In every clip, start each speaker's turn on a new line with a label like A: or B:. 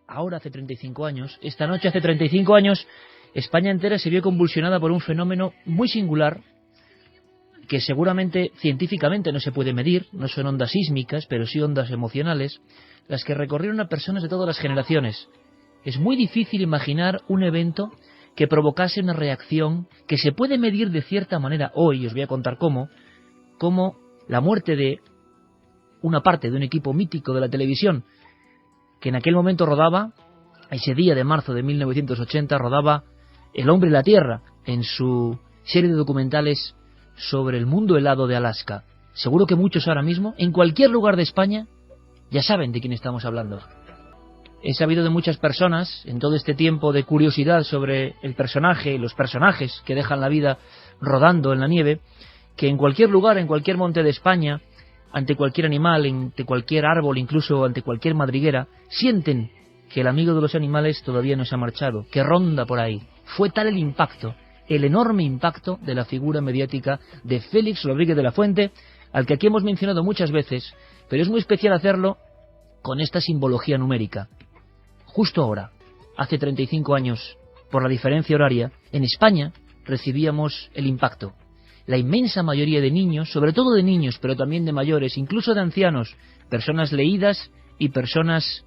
A: ahora hace 35 años, esta noche hace 35 años, España entera se vio convulsionada por un fenómeno muy singular que seguramente científicamente no se puede medir, no son ondas sísmicas, pero sí ondas emocionales, las que recorrieron a personas de todas las generaciones. Es muy difícil imaginar un evento que provocase una reacción que se puede medir de cierta manera hoy, os voy a contar cómo la muerte de una parte de un equipo mítico de la televisión, que en aquel momento rodaba, ese día de marzo de 1980, rodaba El hombre y la tierra, en su serie de documentales sobre el mundo helado de Alaska. Seguro que muchos ahora mismo, en cualquier lugar de España, ya saben de quién estamos hablando. He sabido de muchas personas, en todo este tiempo de curiosidad sobre el personaje y los personajes que dejan la vida rodando en la nieve, que en cualquier lugar, en cualquier monte de España, ante cualquier animal, ante cualquier árbol, incluso ante cualquier madriguera, sienten que el amigo de los animales todavía no se ha marchado, que ronda por ahí. Fue tal el impacto, el enorme impacto de la figura mediática de Félix Rodríguez de la Fuente, al que aquí hemos mencionado muchas veces, pero es muy especial hacerlo con esta simbología numérica. Justo ahora, hace 35 años, por la diferencia horaria, en España recibíamos el impacto. La inmensa mayoría de niños, sobre todo de niños, pero también de mayores, incluso de ancianos, personas leídas y personas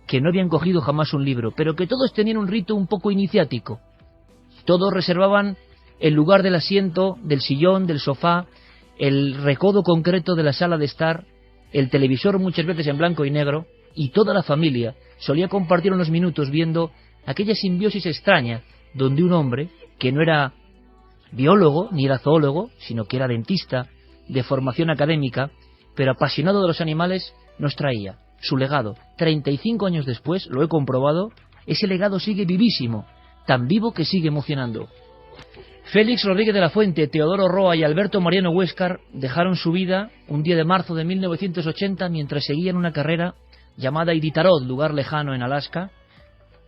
A: que no habían cogido jamás un libro, pero que todos tenían un rito un poco iniciático. Todos reservaban el lugar del asiento, del sillón, del sofá, el recodo concreto de la sala de estar, el televisor muchas veces en blanco y negro, y toda la familia solía compartir unos minutos viendo aquella simbiosis extraña donde un hombre, que no era biólogo ni era zoólogo, sino que era dentista de formación académica, pero apasionado de los animales, nos traía su legado. 35 años después, lo he comprobado, ese legado sigue vivísimo, tan vivo que sigue emocionando. Félix Rodríguez de la Fuente, Teodoro Roa y Alberto Mariano Huéscar dejaron su vida un día de marzo de 1980 mientras seguían una carrera llamada Iditarod, lugar lejano en Alaska,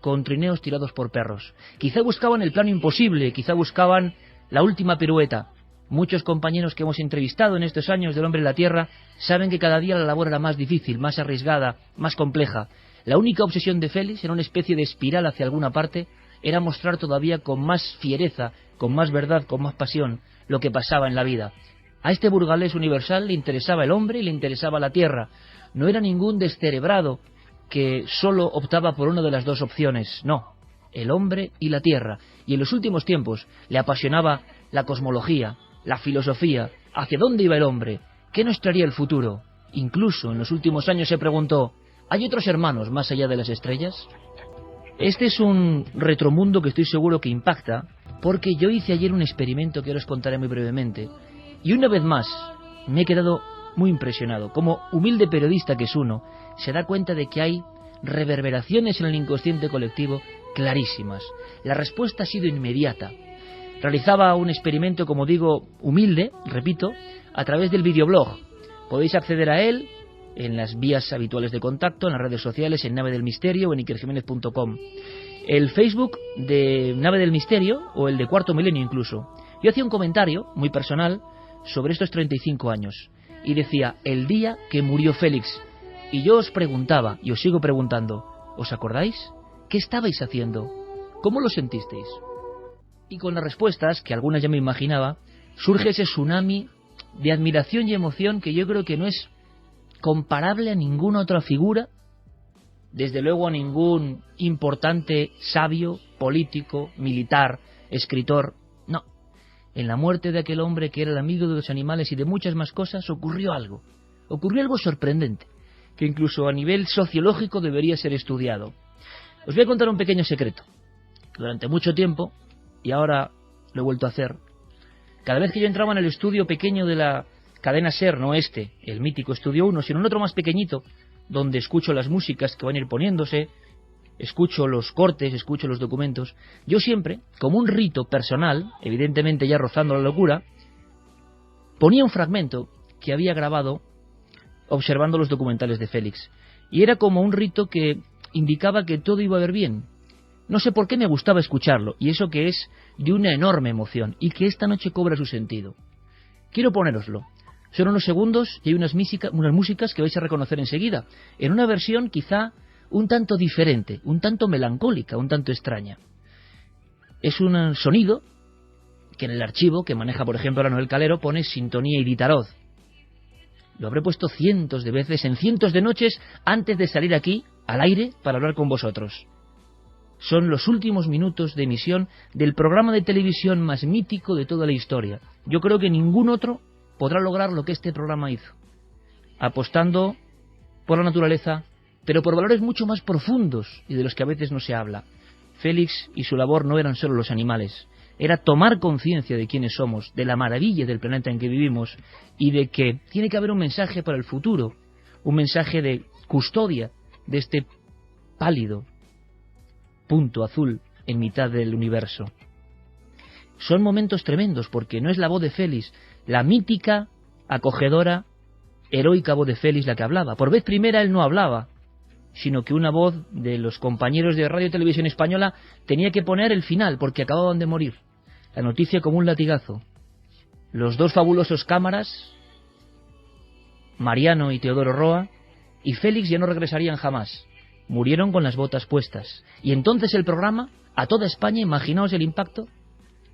A: con trineos tirados por perros. Quizá buscaban el plano imposible, quizá buscaban la última pirueta. Muchos compañeros que hemos entrevistado en estos años del hombre en la tierra saben que cada día la labor era más difícil, más arriesgada, más compleja. La única obsesión de Félix, era una especie de espiral hacia alguna parte, era mostrar todavía con más fiereza, con más verdad, con más pasión, lo que pasaba en la vida. A este burgalés universal le interesaba el hombre y le interesaba la tierra. No era ningún descerebrado que solo optaba por una de las dos opciones, no, el hombre y la tierra. Y en los últimos tiempos le apasionaba la cosmología, la filosofía, hacia dónde iba el hombre, qué nos traería el futuro. Incluso en los últimos años se preguntó, ¿hay otros hermanos más allá de las estrellas? Este es un retromundo que estoy seguro que impacta, porque yo hice ayer un experimento que ahora os contaré muy brevemente, y una vez más me he quedado muy impresionado. Como humilde periodista que es uno, se da cuenta de que hay reverberaciones en el inconsciente colectivo clarísimas. La respuesta ha sido inmediata. Realizaba un experimento, como digo, humilde, repito, a través del videoblog. Podéis acceder a él en las vías habituales de contacto, en las redes sociales, en Nave del Misterio o en ikerjimenez.com. El Facebook de Nave del Misterio, o el de Cuarto Milenio incluso. Yo hacía un comentario muy personal sobre estos 35 años, y decía, el día que murió Félix. Y yo os preguntaba, y os sigo preguntando, ¿os acordáis? ¿Qué estabais haciendo? ¿Cómo lo sentisteis? Y con las respuestas, que algunas ya me imaginaba, surge ese tsunami de admiración y emoción que yo creo que no es comparable a ninguna otra figura, desde luego a ningún importante sabio, político, militar, escritor, no. En la muerte de aquel hombre que era el amigo de los animales y de muchas más cosas, ocurrió algo sorprendente, que incluso a nivel sociológico debería ser estudiado. Os voy a contar un pequeño secreto. Durante mucho tiempo, y ahora lo he vuelto a hacer, cada vez que yo entraba en el estudio pequeño de la cadena SER, no este, el mítico Estudio 1, sino en otro más pequeñito, donde escucho las músicas que van a ir poniéndose, escucho los cortes, escucho los documentos, yo siempre, como un rito personal, evidentemente ya rozando la locura, ponía un fragmento que había grabado observando los documentales de Félix. Y era como un rito que indicaba que todo iba a ir bien. No sé por qué me gustaba escucharlo, y eso que es de una enorme emoción, y que esta noche cobra su sentido. Quiero ponéroslo. Son unos segundos y hay unas músicas que vais a reconocer enseguida, en una versión quizá un tanto diferente, un tanto melancólica, un tanto extraña. Es un sonido que en el archivo que maneja, por ejemplo, Noel Calero, pone sintonía Iditarod. Lo habré puesto cientos de veces, en cientos de noches, antes de salir aquí, al aire, para hablar con vosotros. Son los últimos minutos de emisión del programa de televisión más mítico de toda la historia. Yo creo que ningún otro podrá lograr lo que este programa hizo, apostando por la naturaleza, pero por valores mucho más profundos y de los que a veces no se habla. Félix y su labor no eran solo los animales, era tomar conciencia de quiénes somos, de la maravilla del planeta en que vivimos y de que tiene que haber un mensaje para el futuro, un mensaje de custodia de este pálido punto azul en mitad del universo. Son momentos tremendos porque no es la voz de Félix, la mítica, acogedora, heroica voz de Félix la que hablaba. Por vez primera él no hablaba, sino que una voz de los compañeros de Radio y Televisión Española tenía que poner el final porque acababan de morir. La noticia como un latigazo. Los dos fabulosos cámaras, Mariano y Teodoro Roa, y Félix ya no regresarían jamás. Murieron con las botas puestas. Y entonces el programa, a toda España, imaginaos el impacto,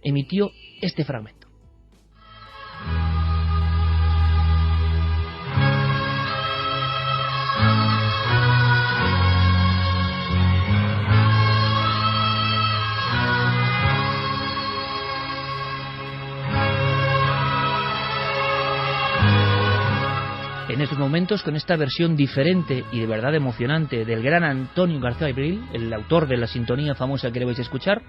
A: emitió este fragmento. En estos momentos, con esta versión diferente y de verdad emocionante del gran Antonio García Abril, el autor de la sintonía famosa que le vais a escuchar,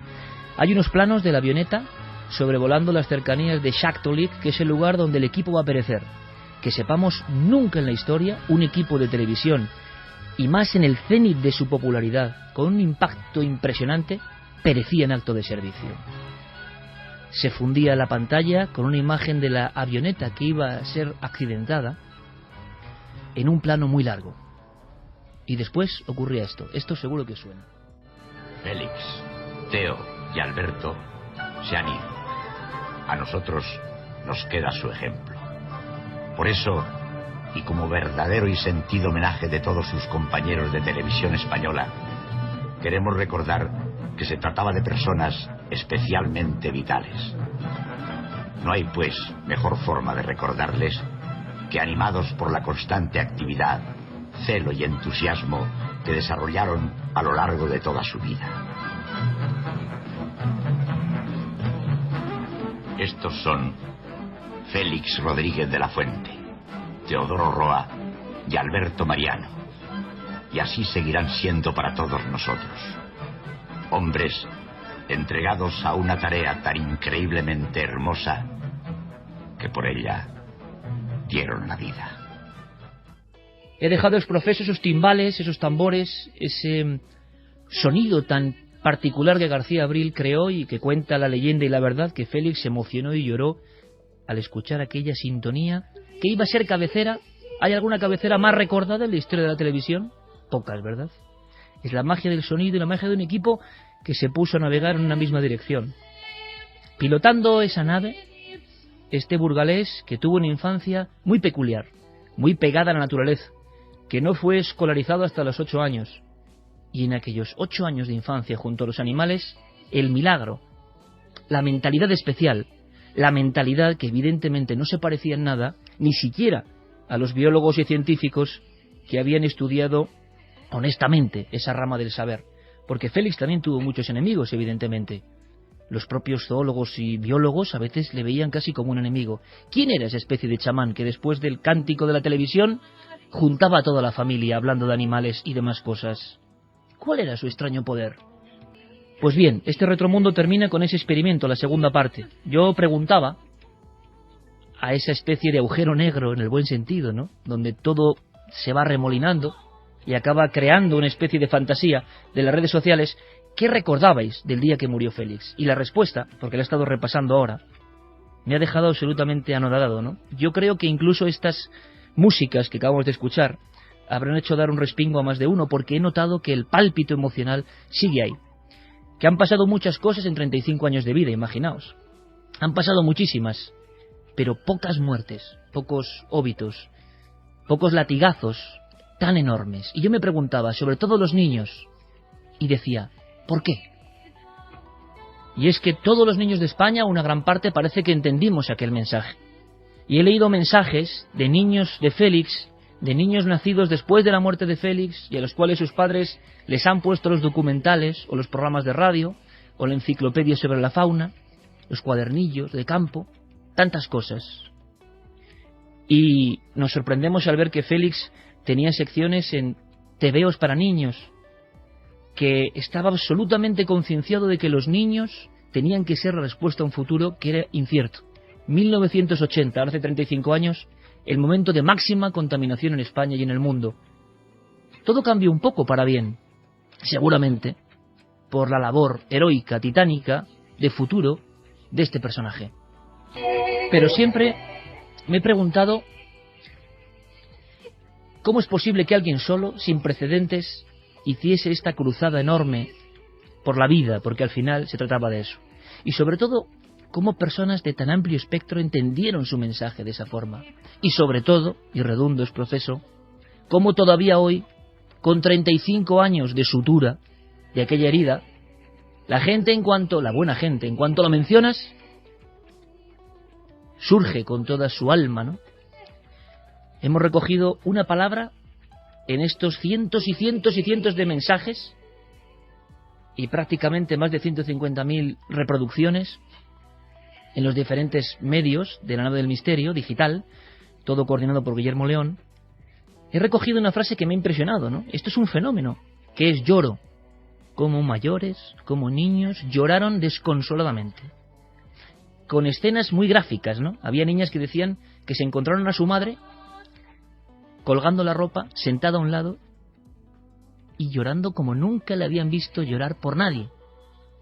A: hay unos planos de la avioneta sobrevolando las cercanías de Shaktoolik, que es el lugar donde el equipo va a perecer. Que sepamos, nunca en la historia un equipo de televisión, y más en el cenit de su popularidad, con un impacto impresionante, perecía en acto de servicio. Se fundía la pantalla con una imagen de la avioneta que iba a ser accidentada, en un plano muy largo. Y después ocurría esto. Esto seguro que suena.
B: Félix, Teo y Alberto se han ido. A nosotros nos queda su ejemplo. Por eso, y como verdadero y sentido homenaje de todos sus compañeros de Televisión Española, queremos recordar que se trataba de personas especialmente vitales. No hay, pues, mejor forma de recordarles que animados por la constante actividad, celo y entusiasmo que desarrollaron a lo largo de toda su vida. Estos son Félix Rodríguez de la Fuente, Teodoro Roa y Alberto Mariano, y así seguirán siendo para todos nosotros. Hombres entregados a una tarea tan increíblemente hermosa que por ella dieron la vida.
A: He dejado exprofeso esos timbales, esos tambores, ese sonido tan particular que García Abril creó y que cuenta la leyenda y la verdad que Félix se emocionó y lloró al escuchar aquella sintonía que iba a ser cabecera. ¿Hay alguna cabecera más recordada en la historia de la televisión? Pocas, ¿verdad? Es la magia del sonido y la magia de un equipo que se puso a navegar en una misma dirección. Pilotando esa nave, este burgalés que tuvo una infancia muy peculiar, muy pegada a la naturaleza, que no fue escolarizado hasta los 8 años. Y en aquellos 8 años de infancia junto a los animales, el milagro, la mentalidad especial, la mentalidad que evidentemente no se parecía en nada, ni siquiera a los biólogos y científicos que habían estudiado honestamente esa rama del saber. Porque Félix también tuvo muchos enemigos, evidentemente. Los propios zoólogos y biólogos a veces le veían casi como un enemigo. ¿Quién era esa especie de chamán que después del cántico de la televisión juntaba a toda la familia hablando de animales y demás cosas? ¿Cuál era su extraño poder? Pues bien, este retromundo termina con ese experimento, la segunda parte. Yo preguntaba a esa especie de agujero negro, en el buen sentido, ¿no?, donde todo se va remolinando y acaba creando una especie de fantasía de las redes sociales. ¿Qué recordabais del día que murió Félix? Y la respuesta, porque la he estado repasando ahora, me ha dejado absolutamente anodado, ¿no? Yo creo que incluso estas músicas que acabamos de escuchar habrán hecho dar un respingo a más de uno, porque he notado que el pálpito emocional sigue ahí. Que han pasado muchas cosas en 35 años de vida, imaginaos. Han pasado muchísimas, pero pocas muertes, pocos óbitos, pocos latigazos tan enormes. Y yo me preguntaba, sobre todo los niños, y decía, ¿por qué? Y es que todos los niños de España, una gran parte, parece que entendimos aquel mensaje. Y he leído mensajes de niños de Félix, de niños nacidos después de la muerte de Félix, y a los cuales sus padres les han puesto los documentales, o los programas de radio, o la enciclopedia sobre la fauna, los cuadernillos de campo, tantas cosas. Y nos sorprendemos al ver que Félix tenía secciones en tebeos para niños, que estaba absolutamente concienciado de que los niños tenían que ser la respuesta a un futuro que era incierto. 1980, ahora hace 35 años, el momento de máxima contaminación en España y en el mundo. Todo cambió un poco para bien, seguramente, por la labor heroica, titánica, de futuro de este personaje. Pero siempre me he preguntado cómo es posible que alguien solo, sin precedentes, hiciese esta cruzada enorme por la vida, porque al final se trataba de eso. Y sobre todo, cómo personas de tan amplio espectro entendieron su mensaje de esa forma. Y sobre todo, y redundo es proceso, cómo todavía hoy, con 35 años de sutura de aquella herida, la buena gente, en cuanto lo mencionas, surge con toda su alma, ¿no? Hemos recogido una palabra en estos cientos y cientos y cientos de mensajes y prácticamente más de 150.000 reproducciones en los diferentes medios de la nave del misterio, digital, todo coordinado por Guillermo León. He recogido una frase que me ha impresionado, ¿no? Esto es un fenómeno, que es lloro. Como mayores, como niños, lloraron desconsoladamente. Con escenas muy gráficas, ¿no? Había niñas que decían que se encontraron a su madre colgando la ropa, sentada a un lado y llorando como nunca le habían visto llorar por nadie.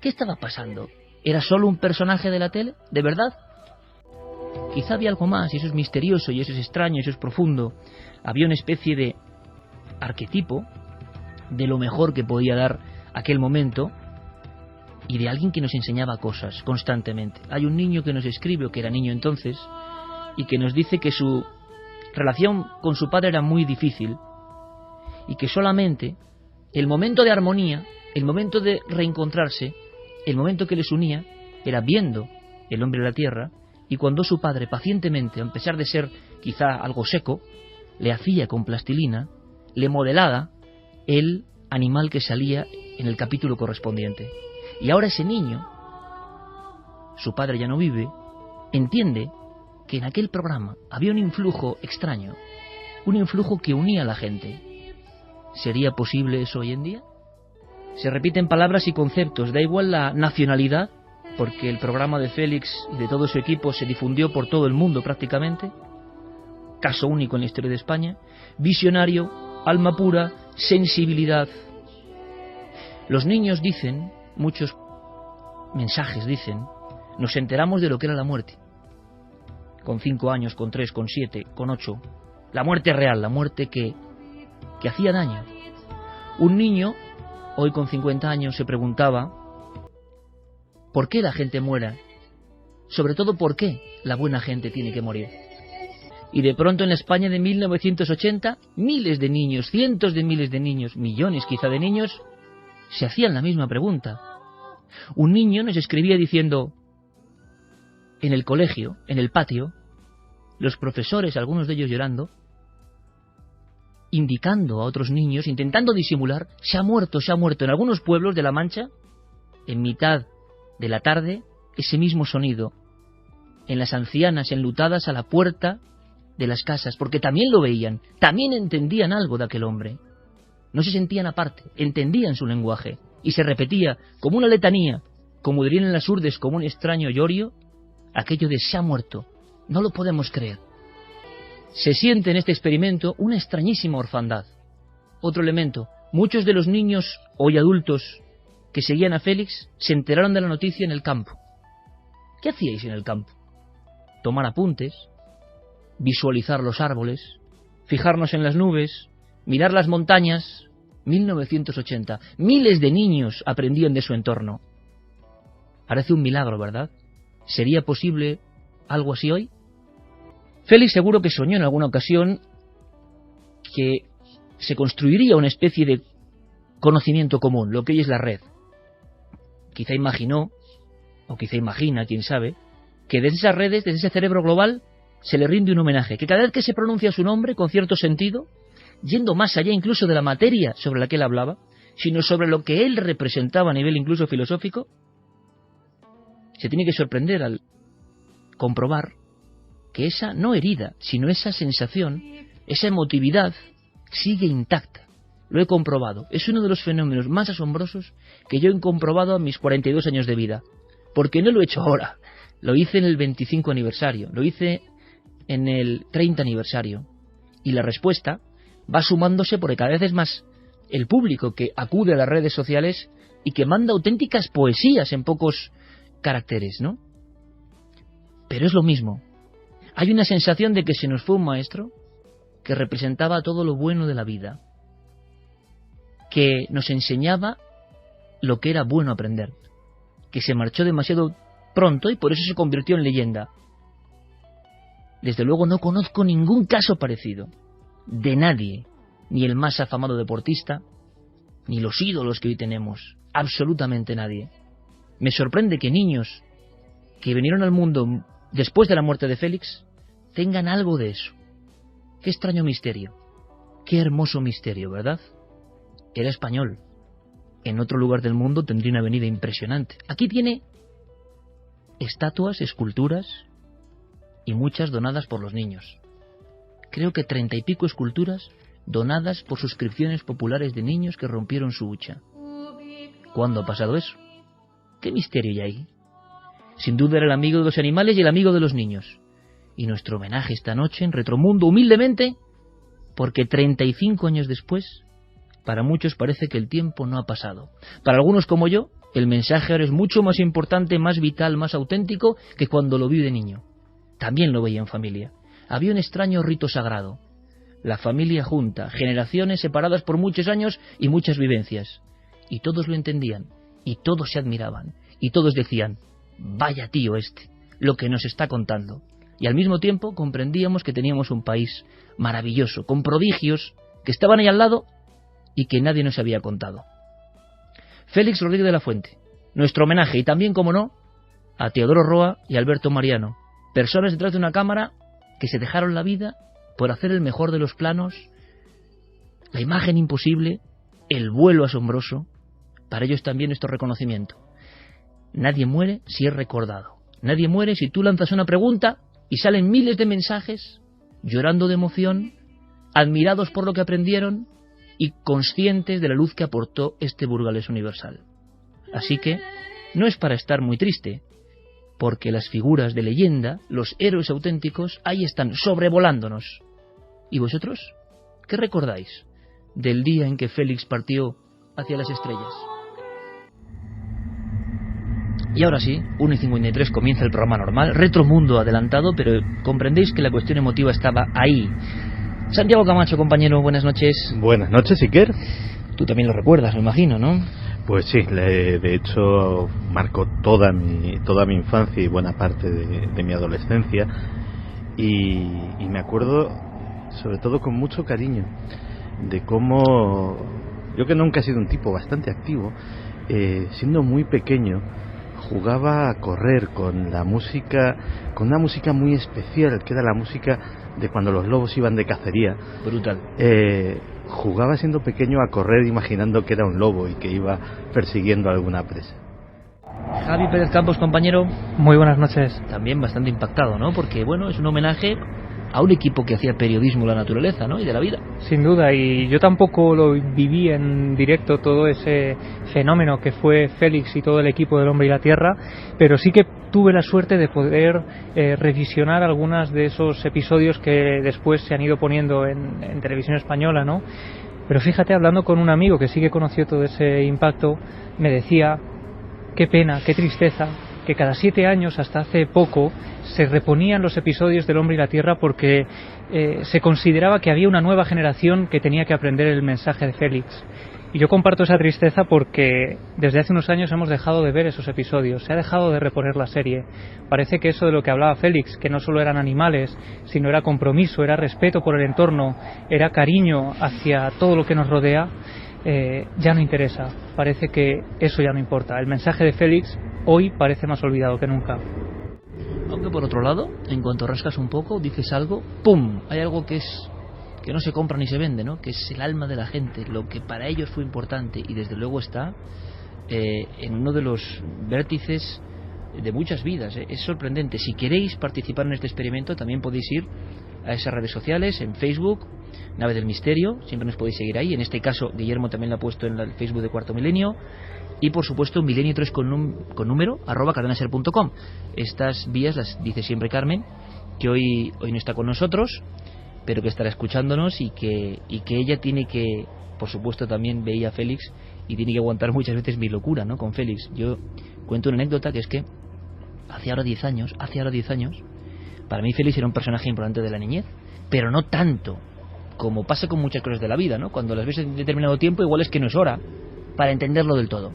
A: ¿Qué estaba pasando? ¿Era solo un personaje de la tele? ¿De verdad? Quizá había algo más, y eso es misterioso, y eso es extraño, y eso es profundo. Había una especie de arquetipo de lo mejor que podía dar aquel momento y de alguien que nos enseñaba cosas constantemente. Hay un niño que nos escribe, o que era niño entonces, y que nos dice que su relación con su padre era muy difícil y que solamente el momento de armonía, el momento de reencontrarse, el momento que les unía era viendo El hombre de la tierra, y cuando su padre pacientemente, a pesar de ser quizá algo seco, le hacía con plastilina, le modelaba el animal que salía en el capítulo correspondiente. Y ahora ese niño, su padre ya no vive, entiende que en aquel programa había un influjo extraño, un influjo que unía a la gente. ¿Sería posible eso hoy en día? Se repiten palabras y conceptos, da igual la nacionalidad, porque el programa de Félix y de todo su equipo se difundió por todo el mundo prácticamente, caso único en la historia de España, visionario, alma pura, sensibilidad. Los niños dicen, muchos mensajes dicen, nos enteramos de lo que era la muerte. Con 5 años, con 3, con 7, con 8. La muerte real, la muerte que hacía daño. Un niño, hoy con 50 años, se preguntaba ¿por qué la gente muera? Sobre todo, ¿por qué la buena gente tiene que morir? Y de pronto en la España de 1980, miles de niños, cientos de miles de niños, millones quizá de niños, se hacían la misma pregunta. Un niño nos escribía diciendo, en el colegio, en el patio, los profesores, algunos de ellos llorando, indicando a otros niños, intentando disimular, se ha muerto. En algunos pueblos de La Mancha, en mitad de la tarde, ese mismo sonido, en las ancianas enlutadas a la puerta de las casas, porque también lo veían, también entendían algo de aquel hombre. No se sentían aparte, entendían su lenguaje, y se repetía como una letanía, como dirían en las urdes, como un extraño llorio, aquello de se ha muerto, no lo podemos creer. Se siente en este experimento una extrañísima orfandad. Otro elemento, muchos de los niños, hoy adultos, que seguían a Félix, se enteraron de la noticia en el campo. ¿Qué hacíais en el campo? Tomar apuntes, visualizar los árboles, fijarnos en las nubes, mirar las montañas. 1980. Miles de niños aprendían de su entorno. Parece un milagro, ¿verdad? ¿Sería posible algo así hoy? Félix seguro que soñó en alguna ocasión que se construiría una especie de conocimiento común, lo que hoy es la red. Quizá imaginó, o quizá imagina, quién sabe, que desde esas redes, desde ese cerebro global, se le rinde un homenaje, que cada vez que se pronuncia su nombre con cierto sentido, yendo más allá incluso de la materia sobre la que él hablaba, sino sobre lo que él representaba a nivel incluso filosófico, se tiene que sorprender al comprobar que esa no herida, sino esa sensación, esa emotividad, sigue intacta. Lo he comprobado. Es uno de los fenómenos más asombrosos que yo he comprobado a mis 42 años de vida. Porque no lo he hecho ahora. Lo hice en el 25 aniversario. Lo hice en el 30 aniversario. Y la respuesta va sumándose porque cada vez es más el público que acude a las redes sociales y que manda auténticas poesías en pocos caracteres, ¿no? Pero es lo mismo. Hay una sensación de que se nos fue un maestro que representaba todo lo bueno de la vida, que nos enseñaba lo que era bueno aprender, que se marchó demasiado pronto y por eso se convirtió en leyenda. Desde luego no conozco ningún caso parecido, de nadie, ni el más afamado deportista, ni los ídolos que hoy tenemos, absolutamente nadie. Me sorprende que niños que vinieron al mundo después de la muerte de Félix tengan algo de eso. Qué extraño misterio, qué hermoso misterio, ¿verdad? Era español. En otro lugar del mundo tendría una avenida impresionante. Aquí tiene estatuas, esculturas y muchas donadas por los niños. Creo que 30 y pico esculturas donadas por suscripciones populares de niños que rompieron su hucha. ¿Cuándo ha pasado eso? ¿Qué misterio hay ahí? Sin duda era el amigo de los animales y el amigo de los niños. Y nuestro homenaje esta noche en Retromundo, humildemente, porque 35 años después, para muchos parece que el tiempo no ha pasado. Para algunos como yo, el mensaje ahora es mucho más importante, más vital, más auténtico que cuando lo vi de niño. También lo veía en familia. Había un extraño rito sagrado. La familia junta, generaciones separadas por muchos años y muchas vivencias. Y todos lo entendían, y todos se admiraban, y todos decían, vaya tío este, lo que nos está contando. Y al mismo tiempo comprendíamos que teníamos un país maravilloso, con prodigios que estaban ahí al lado y que nadie nos había contado. Félix Rodríguez de la Fuente, nuestro homenaje, y también, como no, a Teodoro Roa y Alberto Mariano, personas detrás de una cámara que se dejaron la vida por hacer el mejor de los planos, la imagen imposible, el vuelo asombroso. Para ellos también nuestro reconocimiento. Nadie muere si es recordado. Nadie muere si tú lanzas una pregunta y salen miles de mensajes llorando de emoción, admirados por lo que aprendieron y conscientes de la luz que aportó este Burgales Universal. Así que no es para estar muy triste, porque las figuras de leyenda, los héroes auténticos, ahí están sobrevolándonos. ¿Y vosotros? ¿Qué recordáis del día en que Félix partió hacia las estrellas? Y ahora sí, 1:53 comienza el programa normal, Retromundo adelantado, pero comprendéis que la cuestión emotiva estaba ahí. Santiago Camacho, compañero, buenas noches.
C: Buenas noches, Iker.
A: Tú también lo recuerdas, me imagino, ¿no?
C: Pues sí, de hecho marcó toda mi infancia y buena parte de mi adolescencia, y me acuerdo sobre todo con mucho cariño de cómo yo, que nunca he sido un tipo bastante activo, siendo muy pequeño jugaba a correr con la música, con una música muy especial, que era la música de cuando los lobos iban de cacería.
A: Brutal.
C: Jugaba siendo pequeño a correr imaginando que era un lobo y que iba persiguiendo a alguna presa.
A: Javi Pérez Campos, compañero.
D: Muy buenas noches.
A: También bastante impactado, ¿no? Porque, bueno, es un homenaje a un equipo que hacía periodismo de la naturaleza, ¿no? Y de la vida.
D: Sin duda, y yo tampoco lo viví en directo, todo ese fenómeno que fue Félix y todo el equipo del Hombre y la Tierra, pero sí que tuve la suerte de poder revisionar algunos de esos episodios que después se han ido poniendo en televisión española, ¿no? Pero fíjate, hablando con un amigo que sí que conoció todo ese impacto, me decía, qué pena, qué tristeza, que cada 7 años, hasta hace poco, se reponían los episodios del Hombre y la Tierra porque se consideraba que había una nueva generación que tenía que aprender el mensaje de Félix. Y yo comparto esa tristeza porque desde hace unos años hemos dejado de ver esos episodios, se ha dejado de reponer la serie. Parece que eso de lo que hablaba Félix, que no solo eran animales, sino era compromiso, era respeto por el entorno, era cariño hacia todo lo que nos rodea, ya no interesa. Parece que eso ya no importa. El mensaje de Félix hoy parece más olvidado que nunca.
A: Aunque por otro lado, en cuanto rascas un poco, dices algo, ¡pum! Hay algo que no se compra ni se vende, ¿no? Que es el alma de la gente, lo que para ellos fue importante, y desde luego está en uno de los vértices de muchas vidas. Es sorprendente. Si queréis participar en este experimento, también podéis ir a esas redes sociales, en Facebook, Nave del Misterio, siempre nos podéis seguir ahí. En este caso, Guillermo también lo ha puesto en el Facebook de Cuarto Milenio. Y por supuesto, Milenio3 con número, @cadenaser.com. Estas vías las dice siempre Carmen, que hoy no está con nosotros, pero que estará escuchándonos, y que ella tiene que, por supuesto, también veía a Félix y tiene que aguantar muchas veces mi locura, ¿no?, con Félix. Yo cuento una anécdota, que es que hace ahora 10 años, para mí Félix era un personaje importante de la niñez, pero no tanto como pasa con muchas cosas de la vida, ¿no? Cuando las ves en determinado tiempo, igual es que no es hora para entenderlo del todo.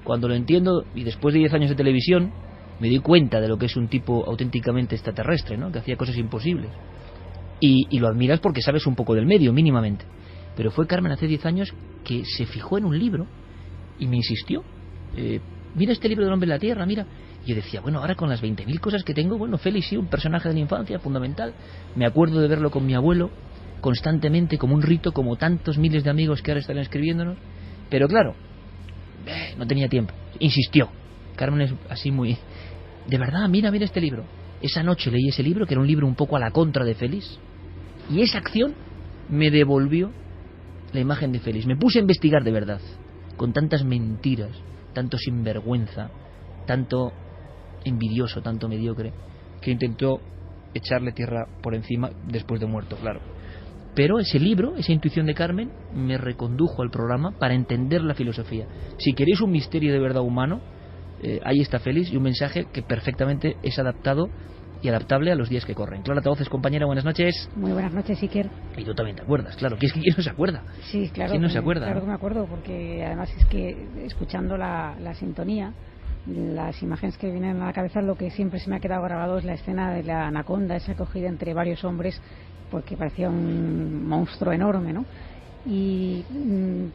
A: Cuando lo entiendo, y después de 10 años de televisión, me doy cuenta de lo que es un tipo auténticamente extraterrestre, ¿no?, que hacía cosas imposibles. Y lo admiras porque sabes un poco del medio, mínimamente. Pero fue Carmen hace 10 años que se fijó en un libro y me insistió. Mira este libro del Hombre y la Tierra, mira. Y yo decía, bueno, ahora con las 20.000 cosas que tengo, bueno, Félix sí, un personaje de la infancia fundamental. Me acuerdo de verlo con mi abuelo constantemente, como un rito, como tantos miles de amigos que ahora están escribiéndonos. Pero claro, no tenía tiempo. Insistió. Carmen es así muy... De verdad, mira este libro. Esa noche leí ese libro, que era un libro un poco a la contra de Félix, y esa acción me devolvió la imagen de Félix. Me puse a investigar de verdad, con tantas mentiras, tanto sinvergüenza, tanto envidioso, tanto mediocre, que intentó echarle tierra por encima después de muerto, claro. Pero ese libro, esa intuición de Carmen, me recondujo al programa para entender la filosofía. Si queréis un misterio de verdad humano, ahí está Félix, y un mensaje que perfectamente es adaptado y adaptable a los días que corren. Clara Tavoces, compañera, buenas noches.
E: Muy buenas noches, Iker.
A: Y tú también te acuerdas, claro. ¿Quién no se acuerda?
E: Sí, claro.
A: ¿Quién no se acuerda?
E: Claro que me acuerdo, porque además es que escuchando la sintonía, las imágenes que vienen a la cabeza, lo que siempre se me ha quedado grabado es la escena de la anaconda, esa cogida entre varios hombres, porque parecía un monstruo enorme, ¿no? Y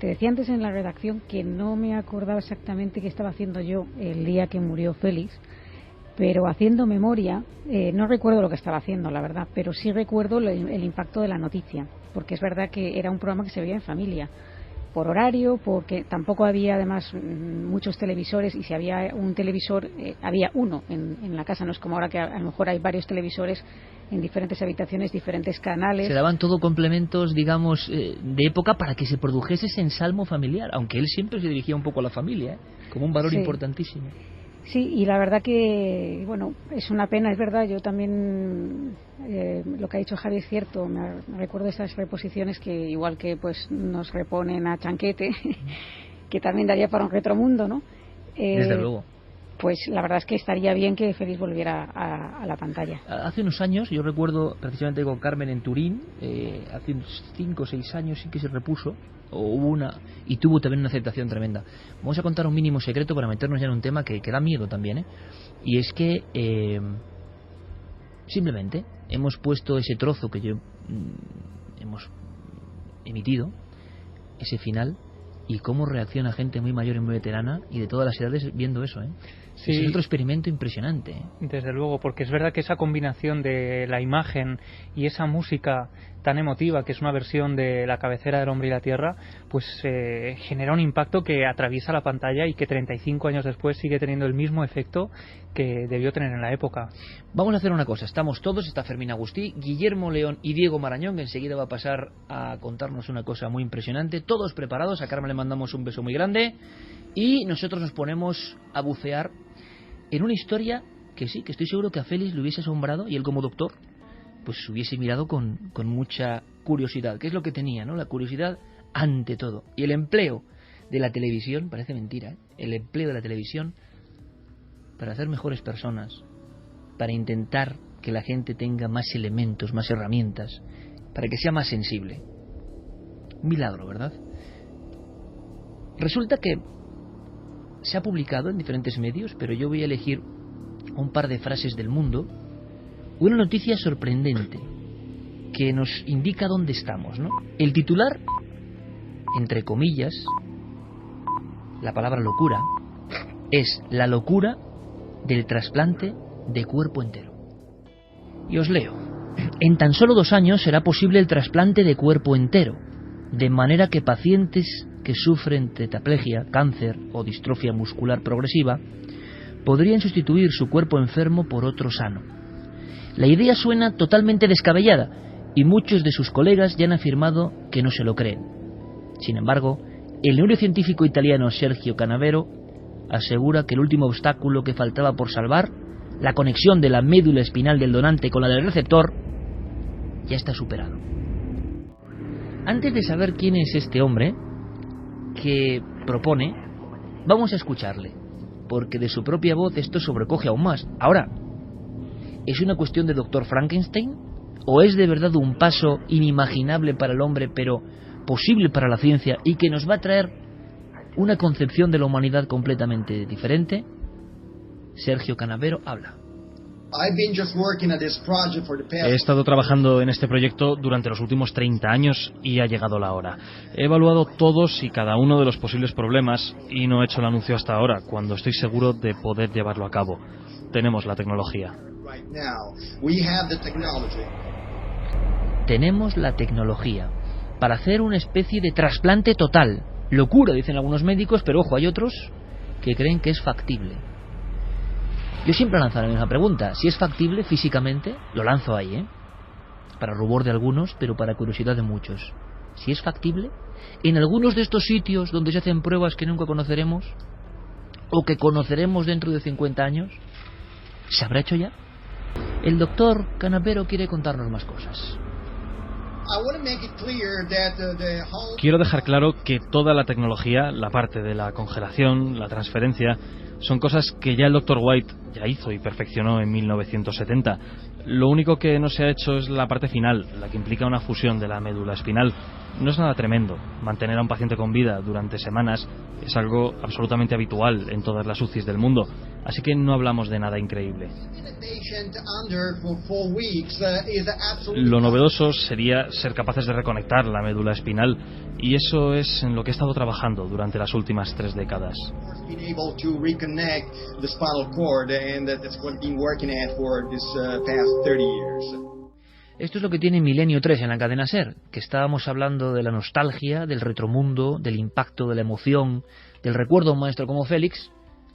E: te decía antes en la redacción que no me acordaba exactamente qué estaba haciendo yo el día que murió Félix, pero haciendo memoria, no recuerdo lo que estaba haciendo, la verdad, pero sí recuerdo el impacto de la noticia, porque es verdad que era un programa que se veía en familia, por horario, porque tampoco había además muchos televisores, y si había un televisor, había uno en la casa, no es como ahora que a lo mejor hay varios televisores en diferentes habitaciones, diferentes canales.
A: Se daban todo complementos, digamos, de época para que se produjese ese ensalmo familiar, aunque él siempre se dirigía un poco a la familia, como un valor importantísimo.
E: Sí, y la verdad que, bueno, es una pena, es verdad, yo también, lo que ha dicho Javi es cierto, me recuerdo esas reposiciones que igual que pues nos reponen a Chanquete, que también daría para un retromundo, ¿no?
A: Desde luego.
E: Pues la verdad es que estaría bien que Félix volviera a la pantalla.
A: Hace unos años, yo recuerdo precisamente con Carmen en Turín, hace unos 5 o 6 años sí que se repuso, o hubo y tuvo también una aceptación tremenda. Vamos a contar un mínimo secreto para meternos ya en un tema que da miedo también, y es que simplemente hemos puesto ese trozo que hemos emitido, ese final, y cómo reacciona gente muy mayor y muy veterana y de todas las edades viendo eso, Sí. Es otro experimento impresionante.
D: Desde luego, porque es verdad que esa combinación de la imagen y esa música tan emotiva, que es una versión de la cabecera del Hombre y la Tierra, pues genera un impacto que atraviesa la pantalla y que 35 años después sigue teniendo el mismo efecto que debió tener en la época.
A: Vamos a hacer una cosa, estamos todos, está Fermín Agustí, Guillermo León y Diego Marañón, que enseguida va a pasar a contarnos una cosa muy impresionante, todos preparados. A Carmen le mandamos un beso muy grande y nosotros nos ponemos a bucear en una historia que sí, que estoy seguro que a Félix le hubiese asombrado, y él como doctor pues hubiese mirado con mucha curiosidad. ¿Qué es lo que tenía, no? La curiosidad ante todo. Y el empleo de la televisión, parece mentira, el empleo de la televisión para hacer mejores personas, para intentar que la gente tenga más elementos, más herramientas, para que sea más sensible. Un milagro, ¿verdad? Resulta que se ha publicado en diferentes medios, pero yo voy a elegir un par de frases del Mundo, una noticia sorprendente que nos indica dónde estamos, ¿no? El titular, entre comillas, la palabra locura, es la locura del trasplante de cuerpo entero. Y os leo. En tan solo 2 años será posible el trasplante de cuerpo entero, de manera que pacientes que sufren tetraplegia, cáncer o distrofia muscular progresiva podrían sustituir su cuerpo enfermo por otro sano. La idea suena totalmente descabellada y muchos de sus colegas ya han afirmado que no se lo creen. Sin embargo, el neurocientífico italiano Sergio Canavero asegura que el último obstáculo que faltaba por salvar, la conexión de la médula espinal del donante con la del receptor, ya está superado. Antes de saber quién es este hombre que propone, vamos a escucharle, porque de su propia voz esto sobrecoge aún más. Ahora, ¿es una cuestión de Dr. Frankenstein? ¿O es de verdad un paso inimaginable para el hombre, pero posible para la ciencia, y que nos va a traer una concepción de la humanidad completamente diferente? Sergio Canavero habla.
F: He estado trabajando en este proyecto durante los últimos 30 años y ha llegado la hora. He evaluado todos y cada uno de los posibles problemas y no he hecho el anuncio hasta ahora, cuando estoy seguro de poder llevarlo a cabo. Tenemos la tecnología.
A: Tenemos la tecnología para hacer una especie de trasplante total. Locura, dicen algunos médicos, pero ojo, hay otros que creen que es factible. Yo siempre lanzo la misma pregunta. Si es factible físicamente, lo lanzo ahí, para rubor de algunos, pero para curiosidad de muchos. Si es factible, en algunos de estos sitios donde se hacen pruebas que nunca conoceremos, o que conoceremos dentro de 50 años, ¿se habrá hecho ya? El doctor Canavero quiere contarnos más cosas.
F: Quiero dejar claro que toda la tecnología, la parte de la congelación, la transferencia, son cosas que ya el Dr. White ya hizo y perfeccionó en 1970. Lo único que no se ha hecho es la parte final, la que implica una fusión de la médula espinal. No es nada tremendo. Mantener a un paciente con vida durante semanas es algo absolutamente habitual en todas las UCIs del mundo, así que no hablamos de nada increíble. Lo novedoso sería ser capaces de reconectar la médula espinal, y eso es en lo que he estado trabajando durante las últimas 3 décadas.
A: Esto es lo que tiene Milenio 3 en la cadena SER, que estábamos hablando de la nostalgia, del retromundo, del impacto, de la emoción, del recuerdo a un maestro como Félix,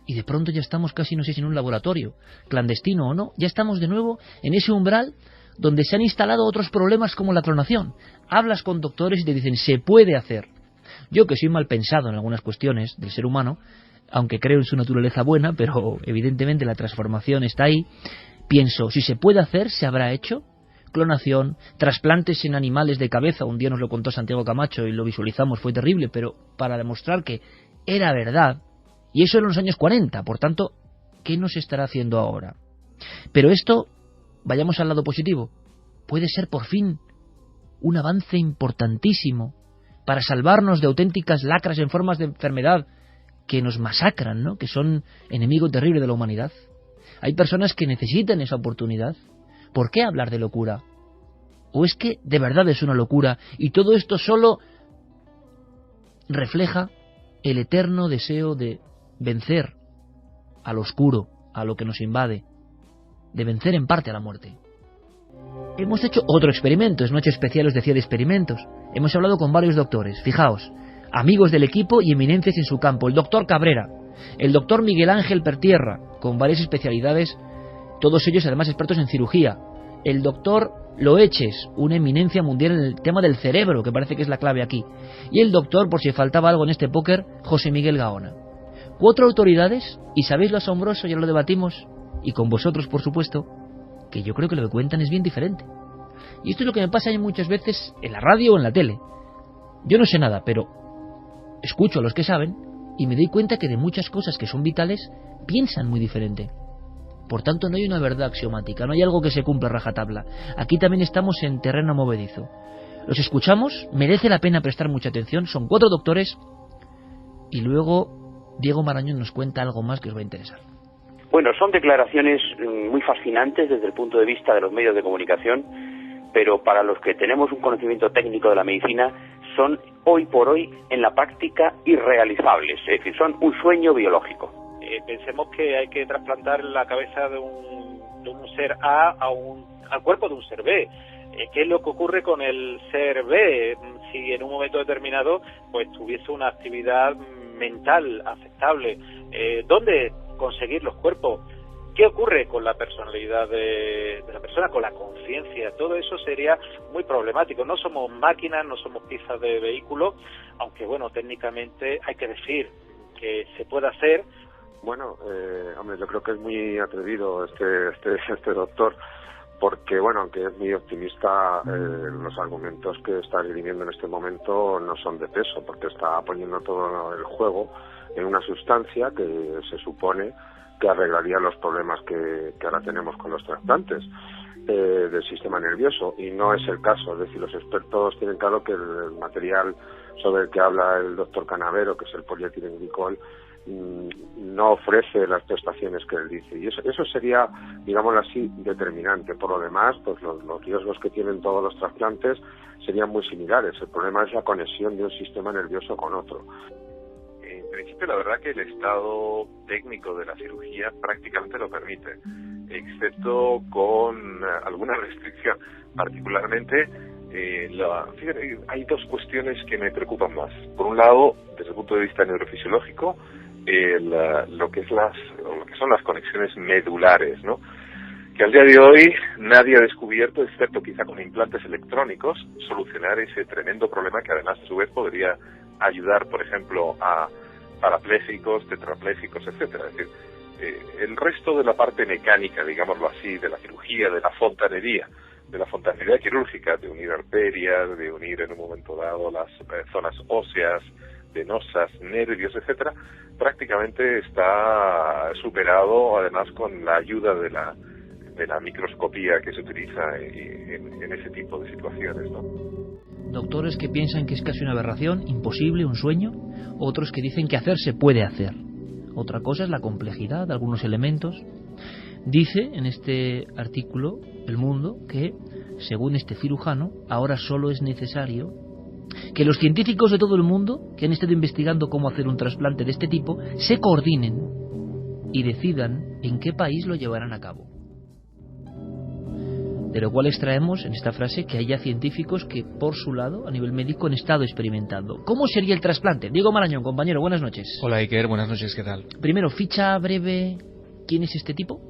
A: y de pronto ya estamos casi, no sé si en un laboratorio, clandestino o no, ya estamos de nuevo en ese umbral donde se han instalado otros problemas como la clonación. Hablas con doctores y te dicen, se puede hacer. Yo, que soy mal pensado en algunas cuestiones del ser humano, aunque creo en su naturaleza buena, pero evidentemente la transformación está ahí, pienso, si se puede hacer, ¿se habrá hecho? Clonación, trasplantes en animales de cabeza, un día nos lo contó Santiago Camacho y lo visualizamos, fue terrible, pero para demostrar que era verdad, y eso en los años 40, por tanto, ¿qué nos estará haciendo ahora? Pero esto, vayamos al lado positivo, puede ser por fin un avance importantísimo para salvarnos de auténticas lacras en formas de enfermedad que nos masacran, ¿no? Que son enemigo terrible de la humanidad. Hay personas que necesitan esa oportunidad. ¿Por qué hablar de locura? ¿O es que de verdad es una locura y todo esto solo refleja el eterno deseo de vencer al oscuro, a lo que nos invade, de vencer en parte a la muerte? Hemos hecho otro experimento, es Noche Especial, os decía de experimentos. Hemos hablado con varios doctores, fijaos, amigos del equipo y eminencias en su campo. El doctor Cabrera, el doctor Miguel Ángel Pertierra, con varias especialidades, todos ellos además expertos en cirugía. El doctor Loeches, una eminencia mundial en el tema del cerebro, que parece que es la clave aquí. Y el doctor, por si faltaba algo en este póker, José Miguel Gaona. 4 autoridades, y ¿sabéis lo asombroso? Ya lo debatimos, y con vosotros, por supuesto, que yo creo que lo que cuentan es bien diferente. Y esto es lo que me pasa muchas veces en la radio o en la tele. Yo no sé nada, pero escucho a los que saben y me doy cuenta que de muchas cosas que son vitales piensan muy diferente. Por tanto, no hay una verdad axiomática, no hay algo que se cumpla a rajatabla. Aquí también estamos en terreno movedizo. Los escuchamos, merece la pena prestar mucha atención, son 4 doctores, y luego Diego Marañón nos cuenta algo más que os va a interesar.
G: Bueno, son declaraciones muy fascinantes desde el punto de vista de los medios de comunicación, pero para los que tenemos un conocimiento técnico de la medicina, son hoy por hoy en la práctica irrealizables, es decir, son un sueño biológico.
H: Pensemos que hay que trasplantar la cabeza de un ser A al cuerpo de un ser B. ¿Qué es lo que ocurre con el ser B? Si en un momento determinado pues tuviese una actividad mental aceptable, ¿dónde conseguir los cuerpos? ¿Qué ocurre con la personalidad de la persona, con la conciencia? Todo eso sería muy problemático. No somos máquinas, no somos piezas de vehículo, aunque bueno, técnicamente hay que decir que se puede hacer.
I: Bueno, hombre, yo creo que es muy atrevido este doctor, porque bueno, aunque es muy optimista, los argumentos que está dirimiendo en este momento no son de peso, porque está poniendo todo el juego en una sustancia que se supone que arreglaría los problemas que ahora tenemos con los trasplantes del sistema nervioso, y no es el caso. Es decir, los expertos tienen claro que el material sobre el que habla el doctor Canavero, que es el polietilenglicol, no ofrece las prestaciones que él dice, y eso sería, digámoslo así, determinante. Por lo demás, pues los riesgos que tienen todos los trasplantes serían muy similares. El problema es la conexión de un sistema nervioso con otro.
J: En principio, la verdad que el estado técnico de la cirugía prácticamente lo permite, excepto con alguna restricción. Particularmente, fíjate, hay 2 cuestiones que me preocupan más. Por un lado, desde el punto de vista neurofisiológico, lo que son las conexiones medulares, ¿no? Que al día de hoy nadie ha descubierto, excepto quizá con implantes electrónicos, solucionar ese tremendo problema que además a su vez podría ayudar, por ejemplo, a parapléjicos, tetrapléjicos, etcétera. Es decir, el resto de la parte mecánica, digámoslo así, de la cirugía, de la fontanería quirúrgica, de unir arterias, de unir en un momento dado las zonas óseas, venosas, nervios, etcétera, prácticamente está superado, además con la ayuda de la microscopía que se utiliza en ese tipo de situaciones, ¿no?
A: Doctores que piensan que es casi una aberración, imposible, un sueño, otros que dicen que hacer se puede hacer. Otra cosa es la complejidad de algunos elementos. Dice en este artículo El Mundo que, según este cirujano, ahora solo es necesario que los científicos de todo el mundo que han estado investigando cómo hacer un trasplante de este tipo se coordinen y decidan en qué país lo llevarán a cabo. De lo cual extraemos en esta frase que haya científicos que, por su lado, a nivel médico, han estado experimentando. ¿Cómo sería el trasplante? Diego Marañón, compañero, buenas noches.
K: Hola Iker, buenas noches, ¿qué tal?
A: Primero, ficha breve, ¿quién es este tipo?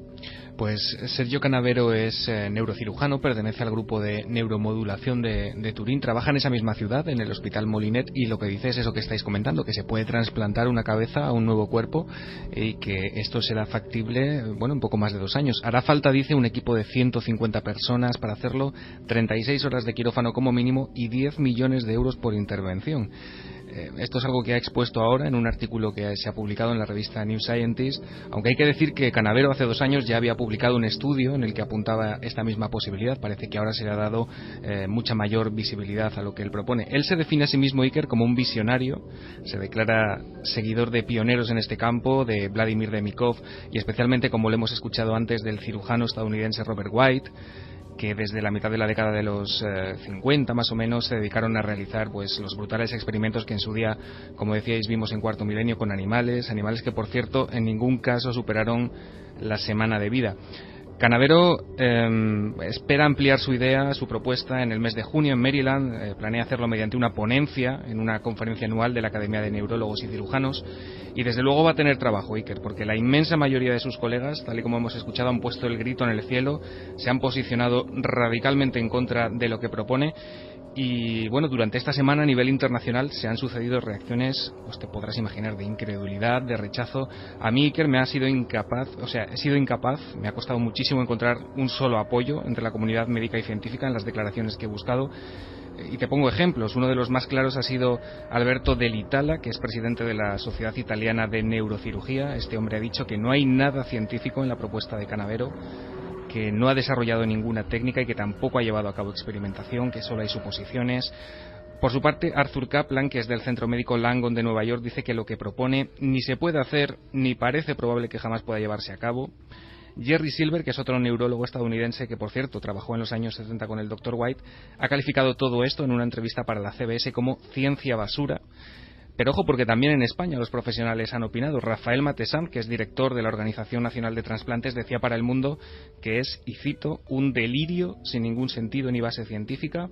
K: Pues Sergio Canavero es neurocirujano, pertenece al grupo de neuromodulación de Turín, trabaja en esa misma ciudad, en el Hospital Molinet, y lo que dice es eso que estáis comentando, que se puede trasplantar una cabeza a un nuevo cuerpo y que esto será factible, bueno, en poco más de 2 años. Hará falta, dice, un equipo de 150 personas para hacerlo, 36 horas de quirófano como mínimo y 10 millones de euros por intervención. Esto es algo que ha expuesto ahora en un artículo que se ha publicado en la revista New Scientist, aunque hay que decir que Canavero hace 2 años ya había publicado un estudio en el que apuntaba esta misma posibilidad. Parece que ahora se le ha dado mucha mayor visibilidad a lo que él propone. Él se define a sí mismo, Iker, como un visionario, se declara seguidor de pioneros en este campo, de Vladimir Demikov y especialmente, como lo hemos escuchado antes, del cirujano estadounidense Robert White, que desde la mitad de la década de los 50 más o menos se dedicaron a realizar pues los brutales experimentos que en su día, como decíais, vimos en Cuarto Milenio con animales que por cierto en ningún caso superaron la semana de vida. Canavero espera ampliar su idea, su propuesta en el mes de junio en Maryland. Planea hacerlo mediante una ponencia en una conferencia anual de la Academia de Neurólogos y Cirujanos, y desde luego va a tener trabajo, Iker, porque la inmensa mayoría de sus colegas, tal y como hemos escuchado, han puesto el grito en el cielo, se han posicionado radicalmente en contra de lo que propone. Y bueno, durante esta semana a nivel internacional se han sucedido reacciones, pues te podrás imaginar, de incredulidad, de rechazo. A mí, Iker, he sido incapaz, me ha costado muchísimo encontrar un solo apoyo entre la comunidad médica y científica en las declaraciones que he buscado. Y te pongo ejemplos. Uno de los más claros ha sido Alberto Dell'Itala, que es presidente de la Sociedad Italiana de Neurocirugía. Este hombre ha dicho que no hay nada científico en la propuesta de Canavero, que no ha desarrollado ninguna técnica y que tampoco ha llevado a cabo experimentación, que solo hay suposiciones. Por su parte, Arthur Kaplan, que es del Centro Médico Langone de Nueva York, dice que lo que propone ni se puede hacer ni parece probable que jamás pueda llevarse a cabo. Jerry Silver, que es otro neurólogo estadounidense que, por cierto, trabajó en los años 70 con el Dr. White, ha calificado todo esto en una entrevista para la CBS como ciencia basura. Pero ojo, porque también en España los profesionales han opinado. Rafael Matesán, que es director de la Organización Nacional de Trasplantes, decía para El Mundo que es, y cito, un delirio sin ningún sentido ni base científica.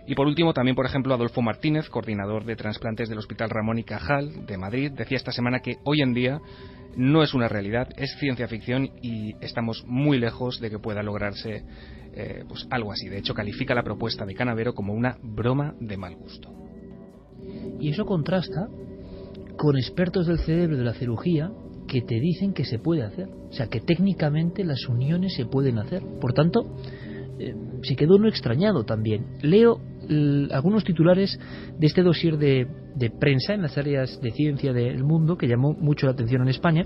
K: Y por último, también, por ejemplo, Adolfo Martínez, coordinador de trasplantes del Hospital Ramón y Cajal de Madrid, decía esta semana que hoy en día no es una realidad, es ciencia ficción y estamos muy lejos de que pueda lograrse pues algo así. De hecho, califica la propuesta de Canavero como una broma de mal gusto.
A: Y eso contrasta con expertos del cerebro y de la cirugía que te dicen que se puede hacer. O sea, que técnicamente las uniones se pueden hacer. Por tanto, se quedó uno extrañado también. Leo algunos titulares de este dossier de prensa en las áreas de ciencia del mundo que llamó mucho la atención en España,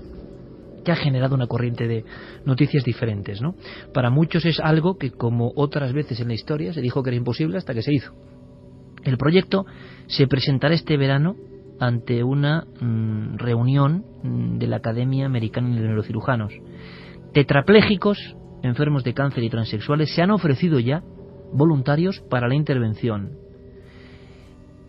A: que ha generado una corriente de noticias diferentes, ¿no? Para muchos es algo que, como otras veces en la historia, se dijo que era imposible hasta que se hizo. El proyecto se presentará este verano ante una reunión de la Academia Americana de Neurocirujanos. Tetraplégicos, enfermos de cáncer y transexuales se han ofrecido ya voluntarios para la intervención.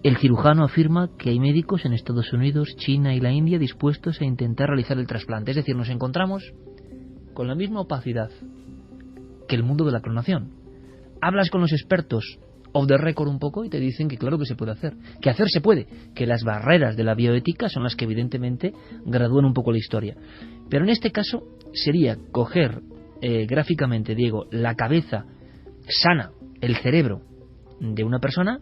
A: El cirujano afirma que hay médicos en Estados Unidos, China y la India dispuestos a intentar realizar el trasplante. Es decir, nos encontramos con la misma opacidad que el mundo de la clonación. Hablas con los expertos off the record un poco y te dicen que claro que se puede hacer, que hacer se puede, que las barreras de la bioética son las que evidentemente gradúan un poco la historia. Pero en este caso sería coger gráficamente, Diego, la cabeza sana, el cerebro de una persona,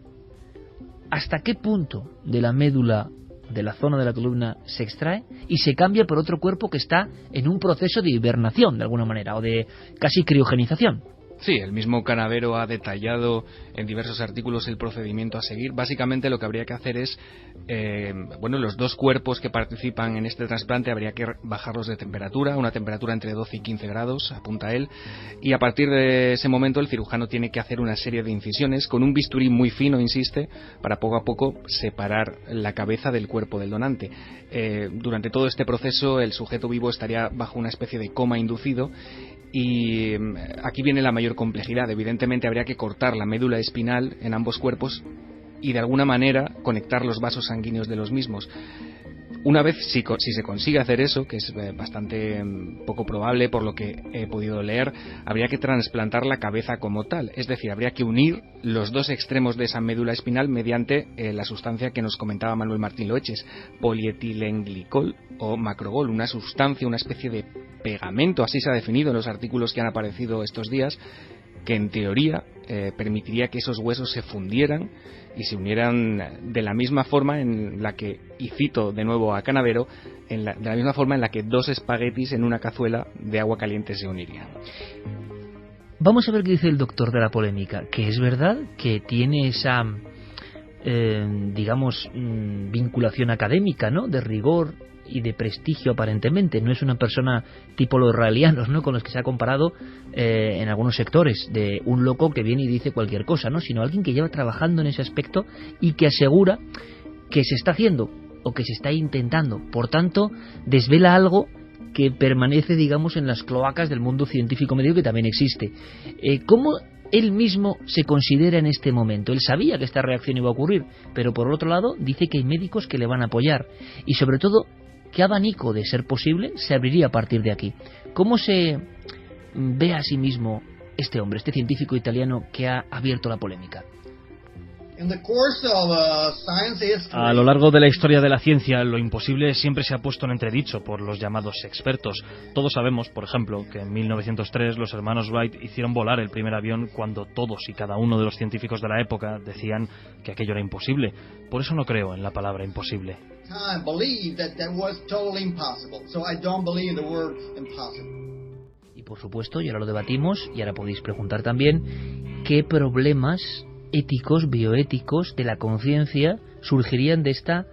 A: hasta qué punto de la médula, de la zona de la columna, se extrae y se cambia por otro cuerpo que está en un proceso de hibernación de alguna manera, o de casi criogenización.
K: Sí, el mismo Canavero ha detallado en diversos artículos el procedimiento a seguir. Básicamente lo que habría que hacer es, los dos cuerpos que participan en este trasplante habría que bajarlos de temperatura, una temperatura entre 12 y 15 grados, apunta él, y a partir de ese momento el cirujano tiene que hacer una serie de incisiones con un bisturí muy fino, insiste, para poco a poco separar la cabeza del cuerpo del donante. Durante todo este proceso el sujeto vivo estaría bajo una especie de coma inducido. Y aquí viene la mayor complejidad. Evidentemente habría que cortar la médula espinal en ambos cuerpos y de alguna manera conectar los vasos sanguíneos de los mismos. Una vez, si se consigue hacer eso, que es bastante poco probable por lo que he podido leer, habría que trasplantar la cabeza como tal. Es decir, habría que unir los dos extremos de esa médula espinal mediante la sustancia que nos comentaba Manuel Martín Loeches, polietilenglicol o macrogol, una sustancia, una especie de pegamento, así se ha definido en los artículos que han aparecido estos días, que en teoría permitiría que esos huesos se fundieran y se unieran de la misma forma en la que, y cito de nuevo a Canavero, de la misma forma en la que dos espaguetis en una cazuela de agua caliente se unirían.
A: Vamos a ver qué dice el doctor de la polémica, que es verdad que tiene esa, vinculación académica, ¿no?, de rigor y de prestigio aparentemente. No es una persona tipo los israelianos, ¿no?, con los que se ha comparado en algunos sectores, de un loco que viene y dice cualquier cosa, ¿no?, sino alguien que lleva trabajando en ese aspecto y que asegura que se está haciendo o que se está intentando. Por tanto, desvela algo que permanece, digamos, en las cloacas del mundo científico médico, que también existe. ¿Cómo él mismo se considera en este momento? Él sabía que esta reacción iba a ocurrir, pero por otro lado dice que hay médicos que le van a apoyar y sobre todo qué abanico, de ser posible, se abriría a partir de aquí. ¿Cómo se ve a sí mismo este hombre, este científico italiano que ha abierto la polémica?
F: A lo largo de la historia de la ciencia, lo imposible siempre se ha puesto en entredicho por los llamados expertos. Todos sabemos, por ejemplo, que en 1903 los hermanos Wright hicieron volar el primer avión cuando todos y cada uno de los científicos de la época decían que aquello era imposible. Por eso no creo en la palabra imposible.
A: Y por supuesto, y ahora lo debatimos, y ahora podéis preguntar también, ¿qué problemas éticos, bioéticos, de la conciencia, surgirían de esta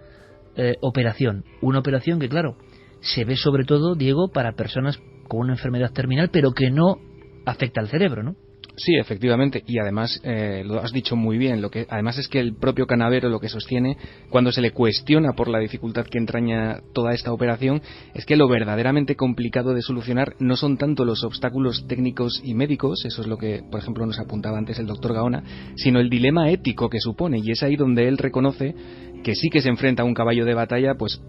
A: operación. Una operación que, claro, se ve sobre todo, Diego, para personas con una enfermedad terminal, pero que no afecta al cerebro, ¿no?
K: Sí, efectivamente, y además lo has dicho muy bien. Lo que además es que el propio Canavero lo que sostiene cuando se le cuestiona por la dificultad que entraña toda esta operación es que lo verdaderamente complicado de solucionar no son tanto los obstáculos técnicos y médicos, eso es lo que por ejemplo nos apuntaba antes el doctor Gaona, sino el dilema ético que supone, y es ahí donde él reconoce que sí que se enfrenta a un caballo de batalla pues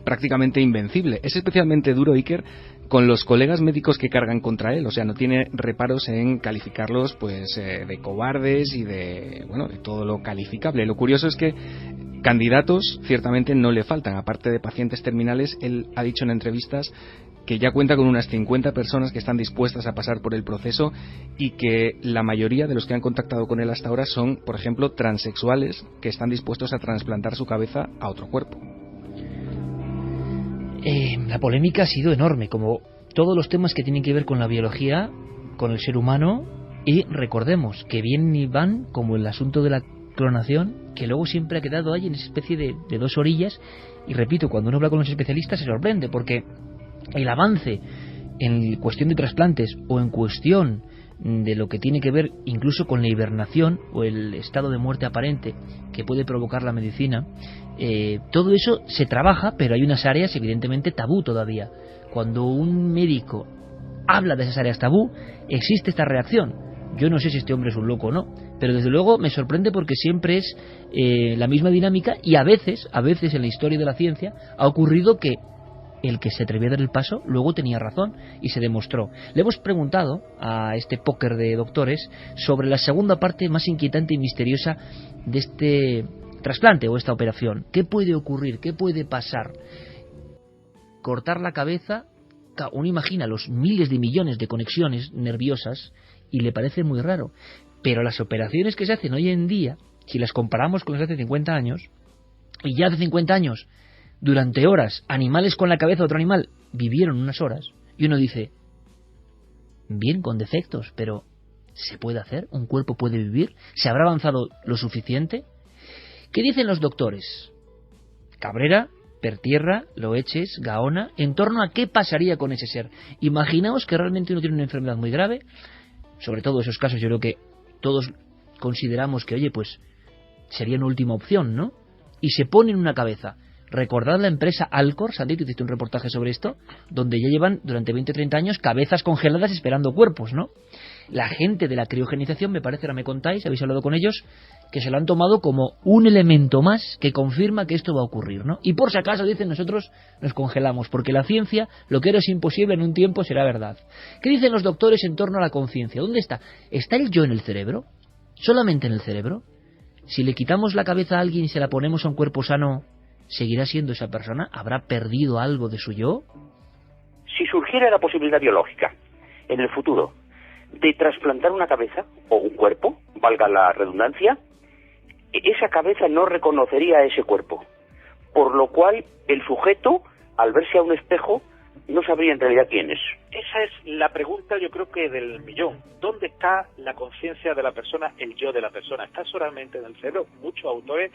K: prácticamente invencible. Es especialmente duro, Iker, con los colegas médicos que cargan contra él, o sea, no tiene reparos en calificarlos pues de cobardes y de todo lo calificable. Lo curioso es que candidatos ciertamente no le faltan, aparte de pacientes terminales. Él ha dicho en entrevistas que ya cuenta con unas 50 personas que están dispuestas a pasar por el proceso y que la mayoría de los que han contactado con él hasta ahora son, por ejemplo, transexuales que están dispuestos a trasplantar su cabeza a otro cuerpo.
A: La polémica ha sido enorme, como todos los temas que tienen que ver con la biología, con el ser humano, y recordemos que vienen y van, como el asunto de la clonación, que luego siempre ha quedado ahí en esa especie de dos orillas, y repito, cuando uno habla con los especialistas se sorprende, porque el avance en cuestión de trasplantes o en cuestión de lo que tiene que ver incluso con la hibernación o el estado de muerte aparente que puede provocar la medicina, todo eso se trabaja, pero hay unas áreas evidentemente tabú todavía. Cuando un médico habla de esas áreas tabú, existe esta reacción. Yo no sé si este hombre es un loco o no, pero desde luego me sorprende porque siempre es la misma dinámica, y a veces en la historia de la ciencia ha ocurrido que el que se atrevía a dar el paso luego tenía razón y se demostró. Le hemos preguntado a este póker de doctores sobre la segunda parte más inquietante y misteriosa de este trasplante o esta operación. ¿Qué puede ocurrir? ¿Qué puede pasar? Cortar la cabeza, uno imagina los miles de millones de conexiones nerviosas y le parece muy raro, pero las operaciones que se hacen hoy en día, si las comparamos con las de hace 50 años, y ya hace 50 años durante horas animales con la cabeza de otro animal vivieron unas horas, y uno dice, bien, con defectos, pero ¿se puede hacer? ¿Un cuerpo puede vivir? ¿Se habrá avanzado lo suficiente? ¿Qué dicen los doctores? Cabrera, Pertierra, Loeches, Gaona, en torno a qué pasaría con ese ser. Imaginaos que realmente uno tiene una enfermedad muy grave, sobre todo esos casos yo creo que todos consideramos que, oye, pues sería una última opción, ¿no? Y se pone en una cabeza. Recordad la empresa Alcor, Sandy, tú hiciste un reportaje sobre esto, donde ya llevan durante 20 o 30 años cabezas congeladas esperando cuerpos, ¿no? La gente de la criogenización, me parece, ahora me contáis, habéis hablado con ellos, que se lo han tomado como un elemento más que confirma que esto va a ocurrir, ¿no? Y por si acaso, dicen, nosotros nos congelamos, porque la ciencia, lo que era es imposible en un tiempo será verdad. ¿Qué dicen los doctores en torno a la conciencia? ¿Dónde está? ¿Está el yo en el cerebro? ¿Solamente en el cerebro? Si le quitamos la cabeza a alguien y se la ponemos a un cuerpo sano, ¿seguirá siendo esa persona? ¿Habrá perdido algo de su yo?
G: Si surgiera la posibilidad biológica en el futuro de trasplantar una cabeza o un cuerpo, valga la redundancia, esa cabeza no reconocería a ese cuerpo, por lo cual el sujeto, al verse a un espejo, no sabría en realidad quién es.
H: Esa es la pregunta, yo creo que del millón. ¿Dónde está la conciencia de la persona, el yo de la persona? ¿Está solamente en el cerebro? Muchos autores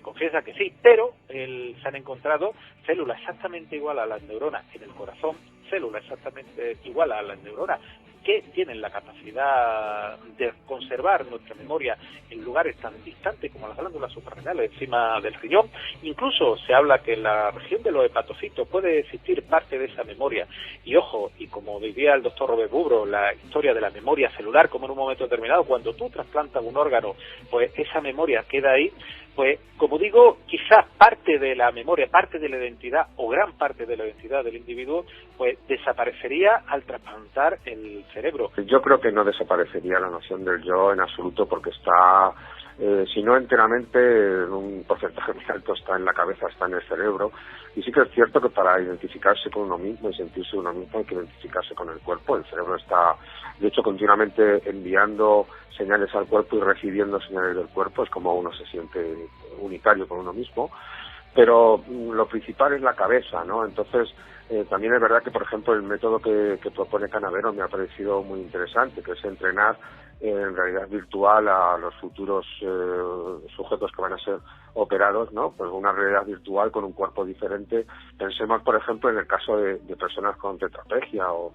H: confiesan que sí, pero se han encontrado células exactamente igual a las neuronas en el corazón, células exactamente igual a las neuronas que tienen la capacidad de conservar nuestra memoria en lugares tan distantes como las glándulas suprarrenales encima del riñón. Incluso se habla que en la región de los hepatocitos puede existir parte de esa memoria. Y ojo, y como diría el doctor Robert Bubro, la historia de la memoria celular, como en un momento determinado, cuando tú trasplantas un órgano, pues esa memoria queda ahí. Pues, como digo, quizás parte de la memoria, parte de la identidad o gran parte de la identidad del individuo, pues desaparecería al trasplantar el cerebro.
I: Yo creo que no desaparecería la noción del yo en absoluto, porque está, si no enteramente, un porcentaje muy alto está en la cabeza, está en el cerebro. Y sí que es cierto que para identificarse con uno mismo y sentirse uno mismo hay que identificarse con el cuerpo. El cerebro está, de hecho, continuamente enviando señales al cuerpo y recibiendo señales del cuerpo. Es como uno se siente unitario con uno mismo. Pero lo principal es la cabeza, ¿no? Entonces, también es verdad que, por ejemplo, el método que propone Canavero me ha parecido muy interesante, que es entrenar en realidad virtual a los futuros sujetos que van a ser operados, ¿no? Pues una realidad virtual con un cuerpo diferente. Pensemos, por ejemplo, en el caso de personas con tetraplegia o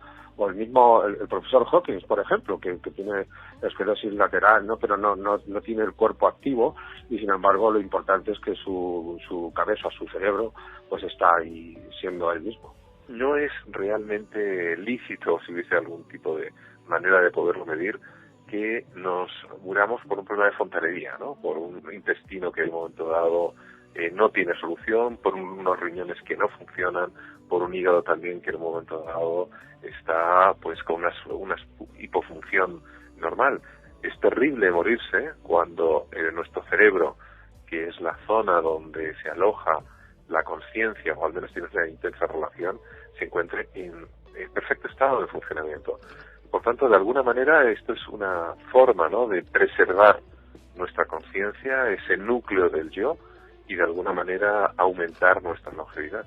I: el mismo el profesor Hawkins, por ejemplo, que tiene esclerosis lateral, ¿no? Pero no tiene el cuerpo activo, y sin embargo lo importante es que su cabeza, su cerebro, pues está ahí siendo él mismo.
J: No es realmente lícito, si hubiese algún tipo de manera de poderlo medir, que nos muramos por un problema de fontanería, ¿no? Por un intestino que en un momento dado no tiene solución, por unos riñones que no funcionan, por un hígado también que en un momento dado está pues con una hipofunción normal. Es terrible morirse cuando nuestro cerebro, que es la zona donde se aloja la conciencia, o al menos tiene una intensa relación, se encuentre en perfecto estado de funcionamiento. Por tanto, de alguna manera, esto es una forma, ¿no?, de preservar nuestra conciencia, ese núcleo del yo, y de alguna manera aumentar nuestra longevidad.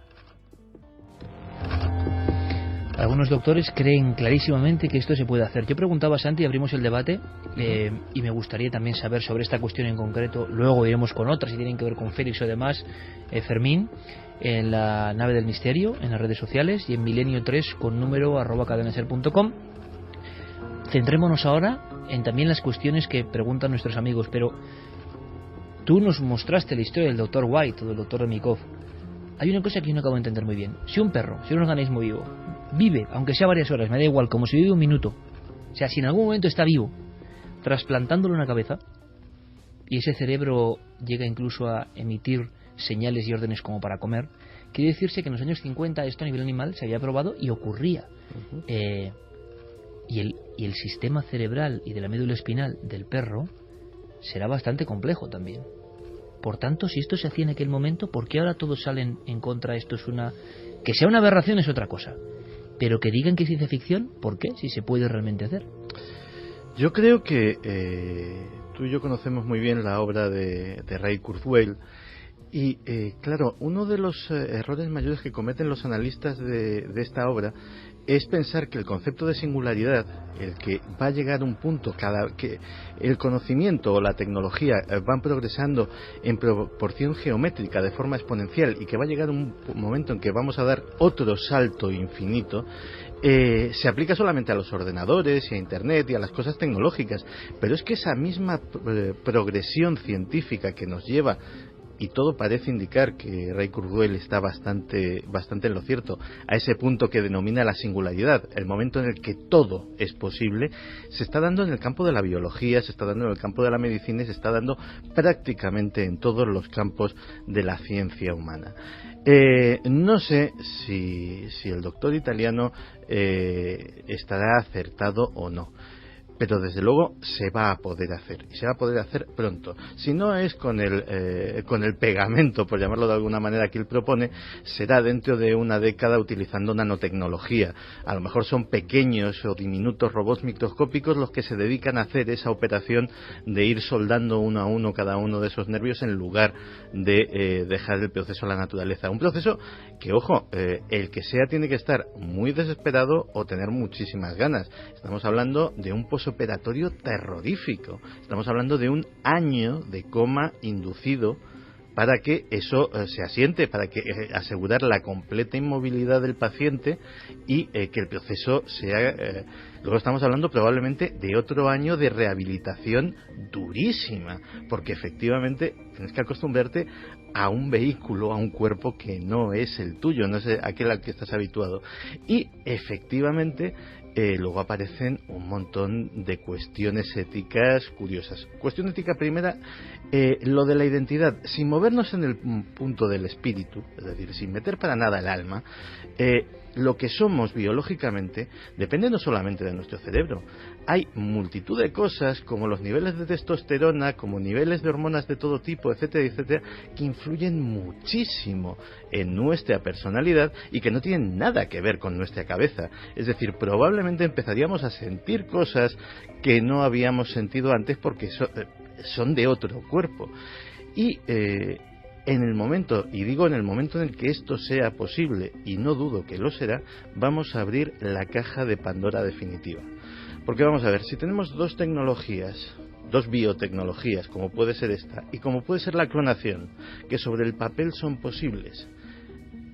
A: Algunos doctores creen clarísimamente que esto se puede hacer. Yo preguntaba a Santi, abrimos el debate, y me gustaría también saber sobre esta cuestión en concreto. Luego iremos con otras, si tienen que ver con Félix o demás. Fermín, en la nave del misterio, en las redes sociales, y en Milenio 3 con número @cadenaser.com. Centrémonos ahora en también las cuestiones que preguntan nuestros amigos, pero tú nos mostraste la historia del Dr. White o del Dr. Remikov. Hay una cosa que yo no acabo de entender muy bien. Si un perro, si un organismo vivo, vive, aunque sea varias horas, me da igual, como si vive un minuto, o sea, si en algún momento está vivo, trasplantándole una cabeza, y ese cerebro llega incluso a emitir señales y órdenes como para comer, quiere decirse que en los años 50 esto a nivel animal se había probado y ocurría. Y el sistema cerebral y de la médula espinal del perro será bastante complejo también. Por tanto, si esto se hacía en aquel momento, ¿por qué ahora todos salen en contra? Esto es una... Que sea una aberración es otra cosa, pero que digan que es ciencia ficción, ¿por qué? Si se puede realmente hacer.
C: Yo creo que tú y yo conocemos muy bien la obra de Ray Kurzweil, y claro, uno de los errores mayores que cometen los analistas de esta obra es pensar que el concepto de singularidad, el que va a llegar a un punto, que el conocimiento o la tecnología van progresando en proporción geométrica de forma exponencial, y que va a llegar un momento en que vamos a dar otro salto infinito, se aplica solamente a los ordenadores y a Internet y a las cosas tecnológicas. Pero es que esa misma progresión científica que nos lleva, y todo parece indicar que Ray Kurzweil está bastante en lo cierto, a ese punto que denomina la singularidad, el momento en el que todo es posible, se está dando en el campo de la biología, se está dando en el campo de la medicina y se está dando prácticamente en todos los campos de la ciencia humana. No sé si el doctor italiano estará acertado o no, pero desde luego se va a poder hacer, y se va a poder hacer pronto. Si no es con el pegamento, por llamarlo de alguna manera, que él propone, será dentro de una década utilizando nanotecnología. A lo mejor son pequeños o diminutos robots microscópicos los que se dedican a hacer esa operación de ir soldando uno a uno cada uno de esos nervios, en lugar de dejar el proceso a la naturaleza. Un proceso que, ojo, el que sea tiene que estar muy desesperado o tener muchísimas ganas. Estamos hablando de un posoperatorio terrorífico. Estamos hablando de 1 año de coma inducido para que eso se asiente, para que asegurar la completa inmovilidad del paciente y que el proceso sea... luego estamos hablando probablemente de otro año de rehabilitación durísima, porque efectivamente tienes que acostumbrarte a un vehículo, a un cuerpo que no es el tuyo, no es aquel al que estás habituado. Y efectivamente luego aparecen un montón de cuestiones éticas curiosas. Cuestión ética primera, lo de la identidad, sin movernos en el punto del espíritu, es decir, sin meter para nada el alma. Lo que somos biológicamente depende no solamente de nuestro cerebro. Hay multitud de cosas, como los niveles de testosterona, como niveles de hormonas de todo tipo, etcétera, etcétera, que influyen muchísimo en nuestra personalidad y que no tienen nada que ver con nuestra cabeza. Es decir, probablemente empezaríamos a sentir cosas que no habíamos sentido antes porque son de otro cuerpo. Y en el momento, y digo en el momento en el que esto sea posible, y no dudo que lo será, vamos a abrir la caja de Pandora definitiva. Porque vamos a ver, si tenemos dos biotecnologías, como puede ser esta, y como puede ser la clonación, que sobre el papel son posibles,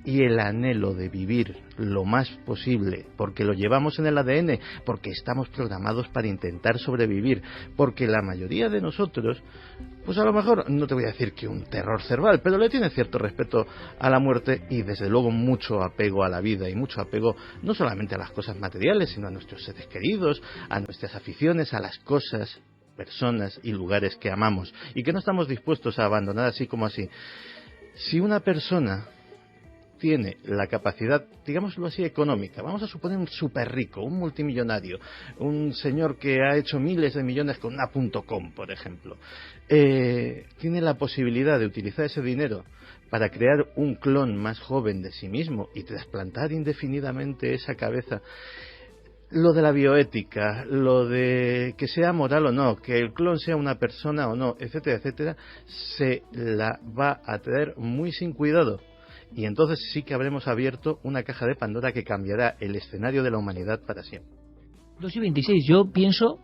C: y el anhelo de vivir lo más posible, porque lo llevamos en el ADN, porque estamos programados para intentar sobrevivir, porque la mayoría de nosotros, pues a lo mejor, no te voy a decir que un terror cerval, pero le tiene cierto respeto a la muerte y desde luego mucho apego a la vida y mucho apego no solamente a las cosas materiales, sino a nuestros seres queridos, a nuestras aficiones, a las cosas, personas y lugares que amamos y que no estamos dispuestos a abandonar así como así. Si una persona tiene la capacidad, digámoslo así, económica, vamos a suponer un súper rico, un multimillonario, un señor que ha hecho miles de millones con una .com, por ejemplo, tiene la posibilidad de utilizar ese dinero para crear un clon más joven de sí mismo y trasplantar indefinidamente esa cabeza. Lo de la bioética, lo de que sea moral o no, que el clon sea una persona o no, etcétera, etcétera, se la va a traer muy sin cuidado. Y entonces sí que habremos abierto una caja de Pandora que cambiará el escenario de la humanidad para siempre.
A: 2:26, yo pienso,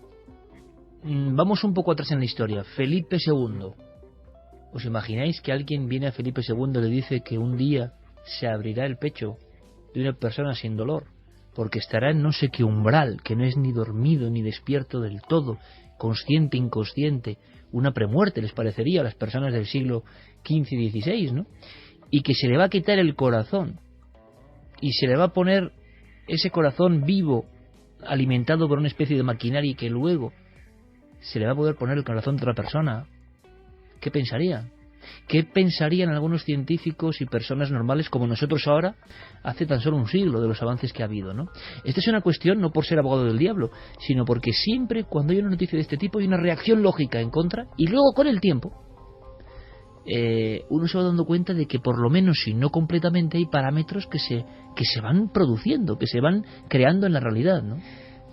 A: vamos un poco atrás en la historia. Felipe II. ¿Os imagináis que alguien viene a Felipe II y le dice que un día se abrirá el pecho de una persona sin dolor? Porque estará en no sé qué umbral, que no es ni dormido ni despierto del todo, consciente, inconsciente, una premuerte les parecería a las personas del siglo XV y XVI, ¿no? Y que se le va a quitar el corazón y se le va a poner ese corazón vivo, alimentado por una especie de maquinaria, y que luego se le va a poder poner el corazón de otra persona. ¿Qué pensarían? ¿Qué pensarían algunos científicos y personas normales como nosotros ahora, hace tan solo un siglo, de los avances que ha habido, ¿no? Esta es una cuestión no por ser abogado del diablo, sino porque siempre cuando hay una noticia de este tipo hay una reacción lógica en contra, y luego con el tiempo uno se va dando cuenta de que por lo menos, si no completamente, hay parámetros que se van produciendo, que se van creando en la realidad, ¿no?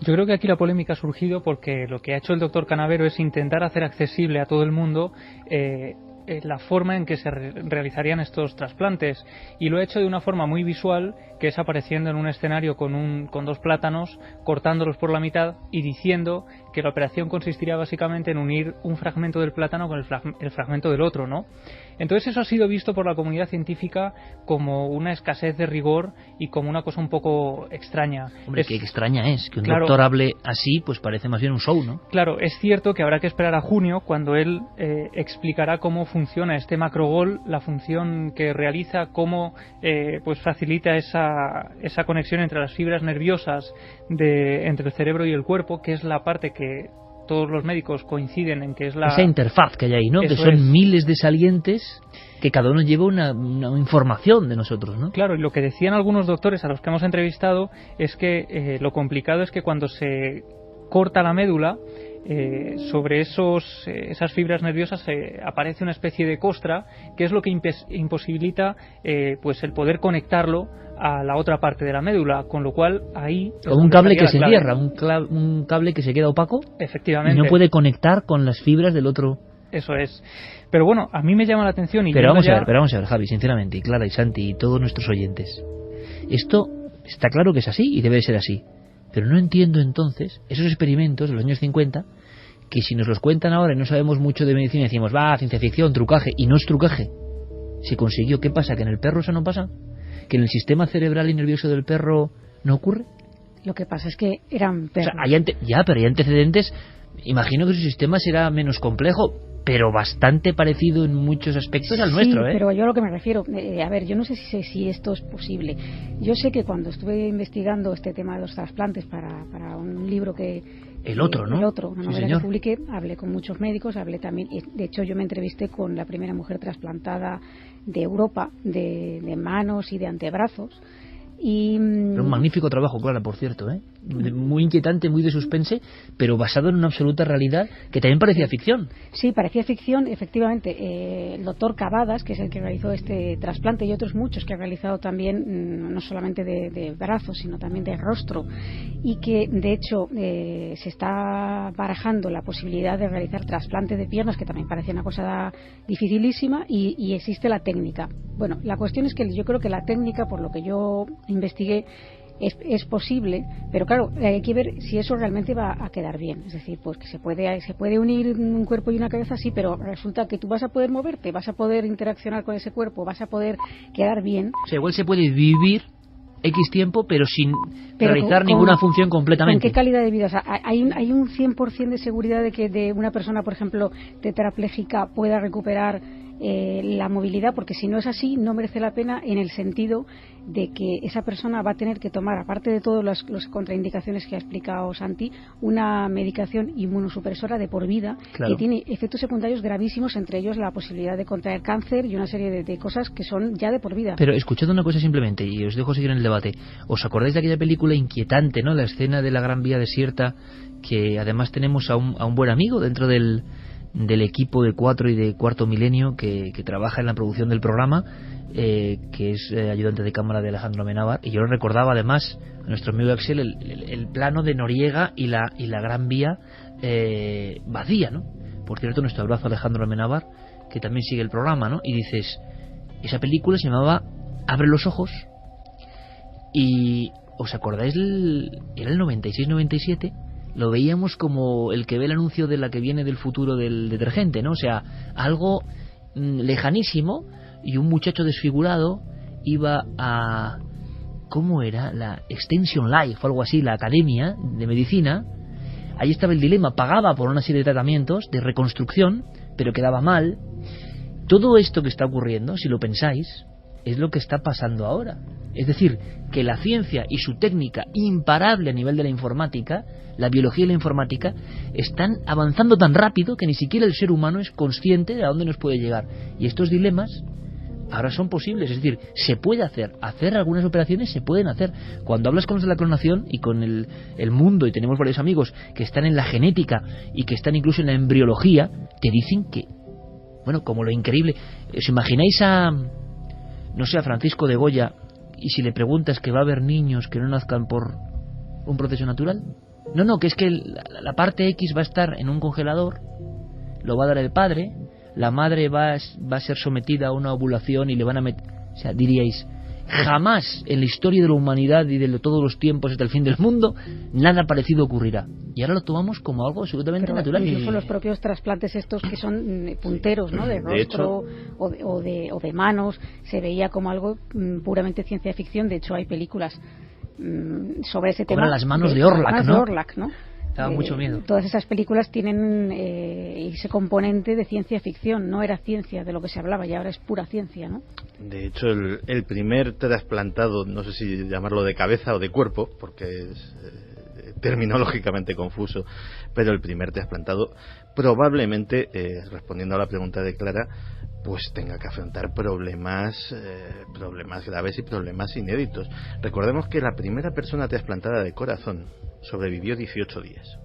D: Yo creo que aquí la polémica ha surgido porque lo que ha hecho el doctor Canavero es intentar hacer accesible a todo el mundo la forma en que se realizarían estos trasplantes, y lo ha hecho de una forma muy visual, que es apareciendo en un escenario con dos plátanos, cortándolos por la mitad y diciendo que la operación consistiría básicamente en unir un fragmento del plátano con el fragmento del otro, ¿no? Entonces eso ha sido visto por la comunidad científica como una escasez de rigor y como una cosa un poco extraña.
A: Hombre, qué extraña es que un doctor hable así, pues parece más bien un show, ¿no? Claro,
D: es cierto que habrá que esperar a junio, cuando él explicará cómo funciona este macrogol, la función que realiza, cómo pues facilita esa conexión entre las fibras nerviosas entre el cerebro y el cuerpo, que es la parte que todos los médicos coinciden en que es
A: esa interfaz que hay ahí, ¿no? Que son miles de salientes que cada uno lleva una información de nosotros, ¿no?
D: Claro, y lo que decían algunos doctores a los que hemos entrevistado es que lo complicado es que cuando se corta la médula, sobre esas fibras nerviosas aparece una especie de costra, que es lo que imposibilita pues el poder conectarlo a la otra parte de la médula, con lo cual ahí...
A: Como un cable que se cierra, un cable que se queda opaco.
D: Efectivamente.
A: Y no puede conectar con las fibras del otro.
D: Eso es. Pero bueno, a mí me llama la atención...
A: Pero vamos a ver, Javi, sinceramente, y Clara y Santi y todos nuestros oyentes. Esto está claro que es así y debe ser así. Pero no entiendo entonces esos experimentos de los años 50, que si nos los cuentan ahora y no sabemos mucho de medicina, decimos, ciencia ficción, trucaje, y no es trucaje. Se consiguió, ¿qué pasa? ¿Que en el perro eso no pasa? ¿Que en el sistema cerebral y nervioso del perro no ocurre?
E: Lo que pasa es que eran perros.
A: O sea, pero hay antecedentes. Imagino que su sistema será menos complejo, pero bastante parecido en muchos aspectos al nuestro, ¿eh?
E: Pero yo a lo que me refiero, a ver, yo no sé si esto es posible. Yo sé que cuando estuve investigando este tema de los trasplantes para un libro que...
A: El otro, ¿no?
E: El otro, una novela
A: señor.
E: que publiqué, hablé con muchos médicos, hablé también, de hecho yo me entrevisté con la primera mujer trasplantada de Europa, de manos y de antebrazos.
A: Pero un magnífico trabajo, Clara, por cierto, ¿eh? Muy inquietante, muy de suspense, pero basado en una absoluta realidad que también parecía ficción.
E: Sí, parecía ficción, efectivamente. El doctor Cavadas, que es el que realizó este trasplante, y otros muchos que ha realizado también, no solamente de brazos, sino también de rostro, y que de hecho se está barajando la posibilidad de realizar trasplante de piernas, que también parecía una cosa dificilísima, y existe la técnica. Bueno, la cuestión es que yo creo que la técnica, por lo que yo investigué, es posible, pero claro, hay que ver si eso realmente va a quedar bien. Es decir, pues que se puede unir un cuerpo y una cabeza, sí, pero resulta que tú vas a poder moverte, vas a poder interaccionar con ese cuerpo, vas a poder quedar bien.
A: O sea, igual se puede vivir X tiempo, pero sin realizar ninguna función completamente.
E: ¿Con qué calidad de vida? O sea, hay un 100% de seguridad de que de una persona, por ejemplo, tetrapléjica pueda recuperar la movilidad, porque si no es así, no merece la pena, en el sentido de que esa persona va a tener que tomar, aparte de todas las contraindicaciones que ha explicado Santi, una medicación inmunosupresora de por vida,
A: claro,
E: que tiene efectos secundarios gravísimos, entre ellos la posibilidad de contraer cáncer y una serie de cosas que son ya de por vida.
A: Pero escuchad una cosa simplemente, y os dejo seguir en el debate. ¿Os acordáis de aquella película inquietante, ¿no? La escena de la Gran Vía desierta, que además tenemos a un buen amigo dentro del equipo de 4 y de Cuarto Milenio que trabaja en la producción del programa, que es ayudante de cámara de Alejandro Amenábar, y yo lo recordaba además a nuestro amigo Axel el plano de Noriega y la Gran Vía vacía, ¿no? Por cierto, nuestro abrazo a Alejandro Amenábar, que también sigue el programa, ¿no? Y dices, esa película se llamaba Abre los ojos, y ¿os acordáis? Era el 96-97. Lo veíamos como el que ve el anuncio de la que viene del futuro del detergente, ¿no? O sea, algo lejanísimo, y un muchacho desfigurado iba a... ¿cómo era? La Extension Life o algo así, la academia de medicina. Ahí estaba el dilema, pagaba por una serie de tratamientos de reconstrucción, pero quedaba mal. Todo esto que está ocurriendo, si lo pensáis, es lo que está pasando ahora. Es decir, que la ciencia y su técnica imparable a nivel de la informática, la biología y la informática, están avanzando tan rápido que ni siquiera el ser humano es consciente de a dónde nos puede llegar. Y estos dilemas ahora son posibles, es decir, se puede hacer algunas operaciones, se pueden hacer. Cuando hablas con los de la clonación y con el mundo, y tenemos varios amigos que están en la genética y que están incluso en la embriología, te dicen que, bueno, como lo increíble. ¿Os imagináis a Francisco de Goya, y si le preguntas que va a haber niños que no nazcan por un proceso natural? No, que es que la parte X va a estar en un congelador, lo va a dar el padre, la madre va a ser sometida a una ovulación y le van a meter... O sea, diríais, jamás en la historia de la humanidad y de todos los tiempos hasta el fin del mundo nada parecido ocurrirá. Y ahora lo tomamos como algo absolutamente natural.
E: Incluso los propios trasplantes estos que son punteros, ¿no? De rostro o de manos, se veía como algo puramente ciencia ficción. De hecho, hay películas sobre ese tema.
A: Las manos de Orlac, ¿no?
E: De Orlac, ¿no?
A: Daba mucho miedo.
E: Todas esas películas tienen ese componente de ciencia ficción. No era ciencia de lo que se hablaba, y ahora es pura ciencia, ¿no?
C: De hecho, el primer trasplantado, no sé si llamarlo de cabeza o de cuerpo, porque es terminológicamente confuso, pero el primer trasplantado probablemente, respondiendo a la pregunta de Clara, pues tenga que afrontar problemas graves y problemas inéditos. Recordemos que la primera persona trasplantada de corazón sobrevivió 18 días.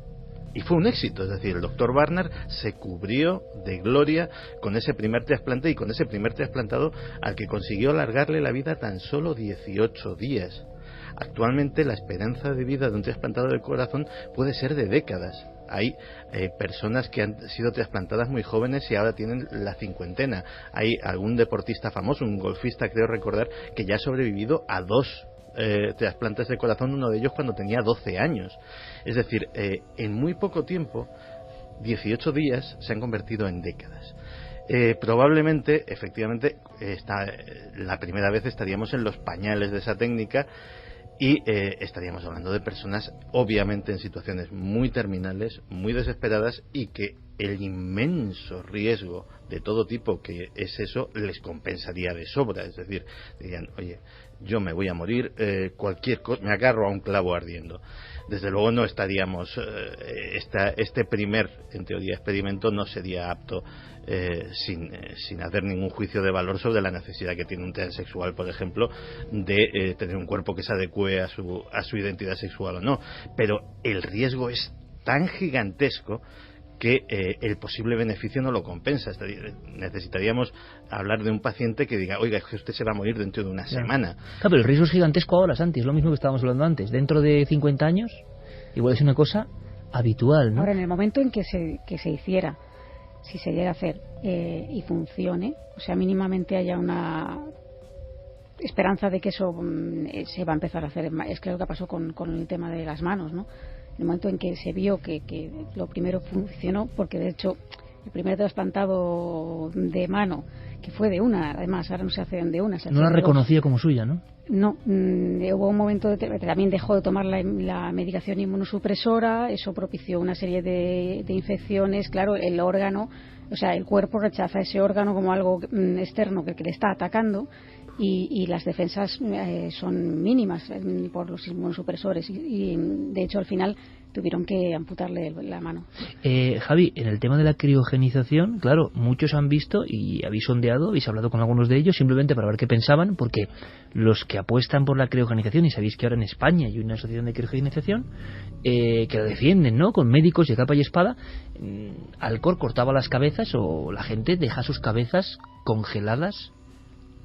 C: Y fue un éxito, es decir, el doctor Barnard se cubrió de gloria con ese primer trasplante, y con ese primer trasplantado al que consiguió alargarle la vida tan solo 18 días. Actualmente la esperanza de vida de un trasplantado de corazón puede ser de décadas. Hay personas que han sido trasplantadas muy jóvenes y ahora tienen la cincuentena. Hay algún deportista famoso, un golfista creo recordar, que ya ha sobrevivido a 2 trasplantes de corazón, uno de ellos cuando tenía 12 años. Es decir, en muy poco tiempo, 18 días se han convertido en décadas. Probablemente, efectivamente, la primera vez estaríamos en los pañales de esa técnica, y estaríamos hablando de personas obviamente en situaciones muy terminales, muy desesperadas, y que el inmenso riesgo de todo tipo que es eso les compensaría de sobra. Es decir, dirían, oye, yo me voy a morir, cualquier cosa, me agarro a un clavo ardiendo. Desde luego no estaríamos, este primer, en teoría, experimento no sería apto sin hacer ningún juicio de valor sobre la necesidad que tiene un transexual, por ejemplo, de tener un cuerpo que se adecue a su identidad sexual o no. Pero el riesgo es tan gigantesco que el posible beneficio no lo compensa. Necesitaríamos hablar de un paciente que diga, oiga, es que usted se va a morir dentro de una semana.
A: Claro, pero el riesgo es gigantesco ahora, Santi, es lo mismo que estábamos hablando antes. Dentro de 50 años, igual es una cosa habitual, ¿no?
E: Ahora, en el momento en que se hiciera, si se llega a hacer y funcione, o sea, mínimamente haya una esperanza de que eso se va a empezar a hacer. Es que lo que pasó con el tema de las manos, ¿no? En el momento en que se vio que lo primero funcionó, porque de hecho el primer trasplantado de mano, que fue de una, además ahora no se hacen de una,
A: no la reconocía como suya, ¿no?
E: No, hubo un momento también dejó de tomar la medicación inmunosupresora, eso propició una serie de infecciones. Claro, el órgano, o sea, el cuerpo rechaza ese órgano como algo externo que le está atacando, y las defensas son mínimas por los inmunosupresores, y de hecho al final tuvieron que amputarle la mano.
A: Javi, en el tema de la criogenización, claro, muchos han visto y habéis sondeado, habéis hablado con algunos de ellos simplemente para ver qué pensaban, porque los que apuestan por la criogenización, y sabéis que ahora en España hay una asociación de criogenización que lo defienden, ¿no?, con médicos de capa y espada. Alcor cortaba las cabezas, o la gente deja sus cabezas congeladas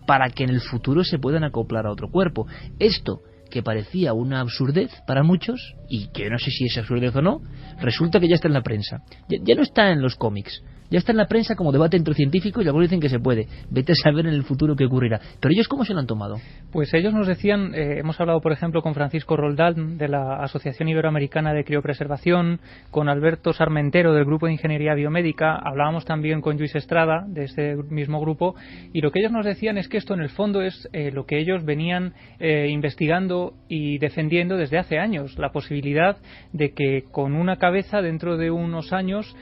A: para que en el futuro se puedan acoplar a otro cuerpo. Esto, que parecía una absurdez para muchos, y que no sé si es absurdez o no, resulta que ya está en la prensa. Ya no está en los cómics, ya está en la prensa como debate entre científicos, y algunos dicen que se puede. Vete a saber en el futuro qué ocurrirá. Pero ellos, ¿cómo se lo han tomado?
D: Pues ellos nos decían, hemos hablado por ejemplo con Francisco Roldán de la Asociación Iberoamericana de Criopreservación, con Alberto Sarmentero del Grupo de Ingeniería Biomédica, hablábamos también con Lluís Estrada de este mismo grupo, y lo que ellos nos decían es que esto en el fondo es lo que ellos venían investigando y defendiendo desde hace años, la posibilidad de que con una cabeza dentro de unos años,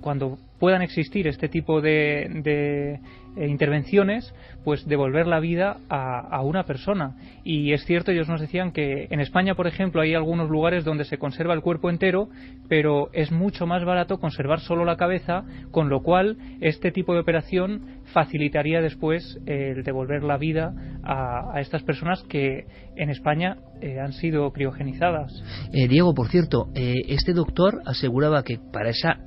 D: cuando puedan existir este tipo de intervenciones, pues devolver la vida a una persona. Y es cierto, ellos nos decían que en España, por ejemplo, hay algunos lugares donde se conserva el cuerpo entero, pero es mucho más barato conservar solo la cabeza, con lo cual este tipo de operación facilitaría después el devolver la vida a estas personas que en España han sido criogenizadas.
A: Diego, por cierto, este doctor aseguraba que para esa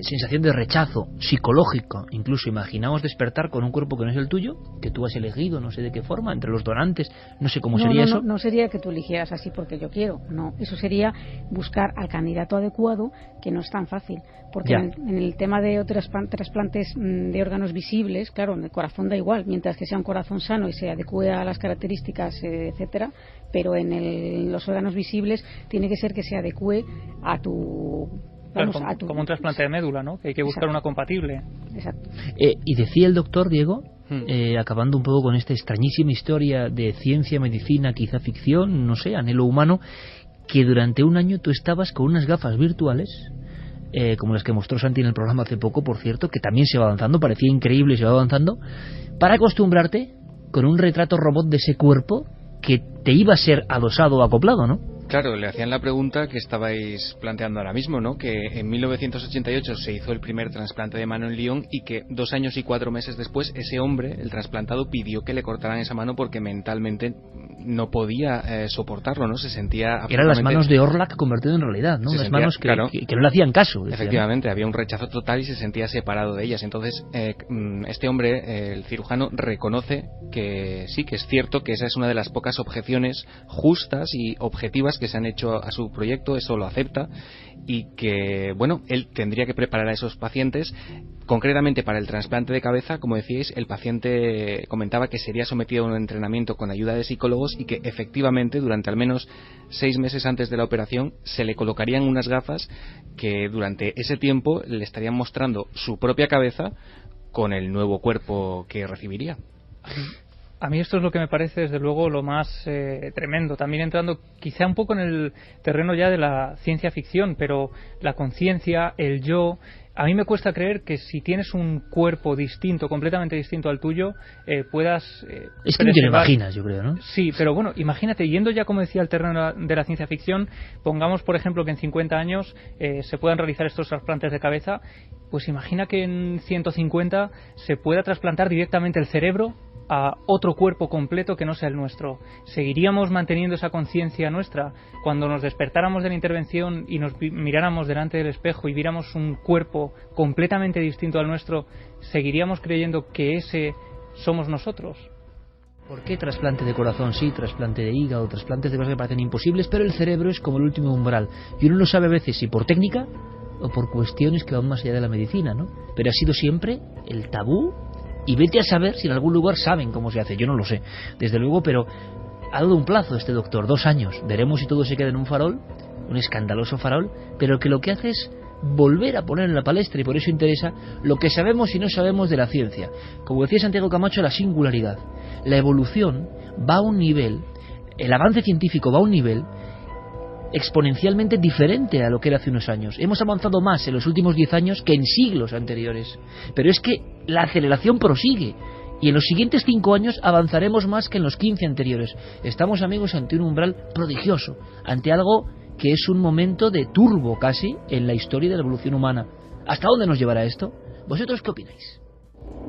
A: sensación de rechazo psicológico, incluso imaginaos despertar con un cuerpo que no es el tuyo, que tú has elegido, no sé de qué forma, entre los donantes, no sé cómo sería eso.
E: No sería que tú eligieras así porque yo quiero, no, eso sería buscar al candidato adecuado, que no es tan fácil, porque en el tema de otros trasplantes de órganos visibles, claro, en el corazón da igual, mientras que sea un corazón sano y se adecue a las características, etcétera, pero en los órganos visibles tiene que ser que se adecue a tu...
D: Claro, como un trasplante de médula, ¿no? Que hay que buscar una compatible.
E: Exacto.
A: Y decía el doctor, Diego, acabando un poco con esta extrañísima historia de ciencia, medicina, quizá ficción, no sé, anhelo humano, que durante un año tú estabas con unas gafas virtuales, como las que mostró Santi en el programa hace poco, por cierto, que también se va avanzando, parecía increíble, se va avanzando, para acostumbrarte con un retrato robot de ese cuerpo que te iba a ser adosado o acoplado, ¿no?
K: Claro, le hacían la pregunta que estabais planteando ahora mismo, ¿no? Que en 1988 se hizo el primer trasplante de mano en Lyon, y que 2 años y 4 meses después ese hombre, el trasplantado, pidió que le cortaran esa mano porque mentalmente no podía soportarlo, ¿no? Se sentía absolutamente...
A: Eran las manos de Orlac convertido en realidad, ¿no? Las manos que no le hacían caso.
K: Efectivamente, había un rechazo total y se sentía separado de ellas. Entonces, este hombre, el cirujano, reconoce que sí, que es cierto que esa es una de las pocas objeciones justas y objetivas que se han hecho a su proyecto, eso lo acepta, y que, bueno, él tendría que preparar a esos pacientes. Concretamente para el trasplante de cabeza, como decíais, el paciente comentaba que sería sometido a un entrenamiento con ayuda de psicólogos, y que efectivamente durante al menos 6 meses antes de la operación se le colocarían unas gafas que durante ese tiempo le estarían mostrando su propia cabeza con el nuevo cuerpo que recibiría.
D: A mí esto es lo que me parece desde luego lo más tremendo, también entrando quizá un poco en el terreno ya de la ciencia ficción, pero la conciencia, el yo. A mí me cuesta creer que si tienes un cuerpo distinto, completamente distinto al tuyo, puedas...
A: es que no te lo imaginas, yo creo, ¿no?
D: Sí, pero bueno, imagínate, yendo ya, como decía, al terreno de la ciencia ficción, pongamos, por ejemplo, que en 50 años se puedan realizar estos trasplantes de cabeza, pues imagina que en 150 se pueda trasplantar directamente el cerebro a otro cuerpo completo que no sea el nuestro. ¿Seguiríamos manteniendo esa conciencia nuestra? Cuando nos despertáramos de la intervención y nos miráramos delante del espejo y viéramos un cuerpo completamente distinto al nuestro, ¿seguiríamos creyendo que ese somos nosotros?
A: ¿Por qué trasplante de corazón sí, trasplante de hígado, trasplantes de cosas que parecen imposibles, pero el cerebro es como el último umbral? Y uno no sabe a veces si por técnica o por cuestiones que van más allá de la medicina, ¿no? Pero ha sido siempre el tabú Y vete a saber si en algún lugar saben cómo se hace. Yo no lo sé, desde luego, pero ha dado un plazo este doctor, 2 años. Veremos si todo se queda en un farol, un escandaloso farol, pero que lo que hace es volver a poner en la palestra, y por eso interesa lo que sabemos y no sabemos de la ciencia. Como decía Santiago Camacho, la singularidad. La evolución va a un nivel, el avance científico va a un nivel exponencialmente diferente a lo que era hace unos años. Hemos avanzado más en los últimos 10 años que en siglos anteriores, pero es que la aceleración prosigue, y en los siguientes 5 años avanzaremos más que en los 15 anteriores. Estamos, amigos, ante un umbral prodigioso, ante algo que es un momento de turbo casi en la historia de la evolución humana. ¿Hasta dónde nos llevará esto? ¿Vosotros qué opináis?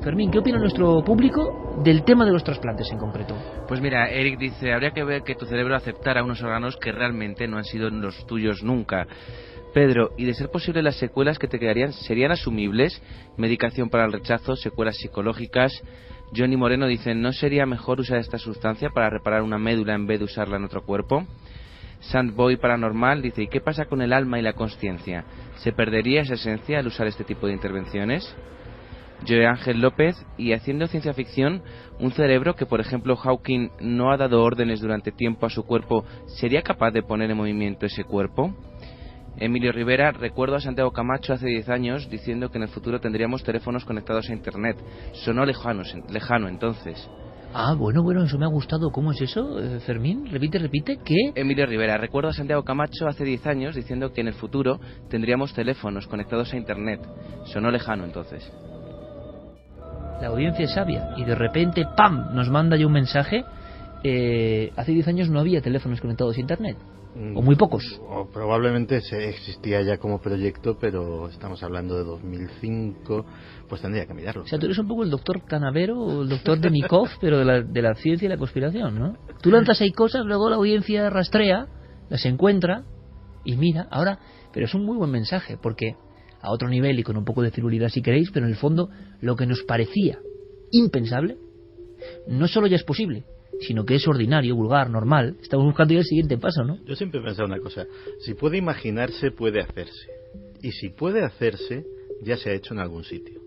A: Fermín, ¿qué opina nuestro público del tema de los trasplantes en concreto?
L: Pues mira, Eric dice, habría que ver que tu cerebro aceptara unos órganos que realmente no han sido los tuyos nunca. Pedro, y de ser posible, las secuelas que te quedarían serían asumibles, medicación para el rechazo, secuelas psicológicas. Johnny Moreno dice, ¿no sería mejor usar esta sustancia para reparar una médula en vez de usarla en otro cuerpo? Sandboy Paranormal dice, ¿y qué pasa con el alma y la consciencia? ¿Se perdería esa esencia al usar este tipo de intervenciones? Joe Ángel López, y haciendo ciencia ficción, un cerebro que, por ejemplo, Hawking no ha dado órdenes durante tiempo a su cuerpo, ¿sería capaz de poner en movimiento ese cuerpo? Emilio Rivera, recuerdo a Santiago Camacho hace 10 años diciendo que en el futuro tendríamos teléfonos conectados a internet. Sonó lejano entonces.
A: Ah, bueno, eso me ha gustado. ¿Cómo es eso, Fermín? Repite, ¿qué?
L: Emilio Rivera, recuerdo a Santiago Camacho hace 10 años diciendo que en el futuro tendríamos teléfonos conectados a internet. Sonó lejano entonces.
A: La audiencia es sabia y de repente, ¡pam!, nos manda ya un mensaje. Hace 10 años no había teléfonos conectados a internet, o muy pocos.
C: O probablemente existía ya como proyecto, pero estamos hablando de 2005, pues tendría que mirarlo.
A: O sea, tú eres un poco el doctor Canavero o el doctor Denikov, pero de la ciencia y la conspiración, ¿no? Tú lanzas ahí cosas, luego la audiencia rastrea, las encuentra y mira. Ahora, pero es un muy buen mensaje, porque a otro nivel y con un poco de frivolidad si queréis, pero en el fondo lo que nos parecía impensable no solo ya es posible, sino que es ordinario, vulgar, normal. Estamos buscando ya el siguiente paso, ¿no?
C: Yo siempre he pensado una cosa: si puede imaginarse, puede hacerse, y si puede hacerse, ya se ha hecho en algún sitio.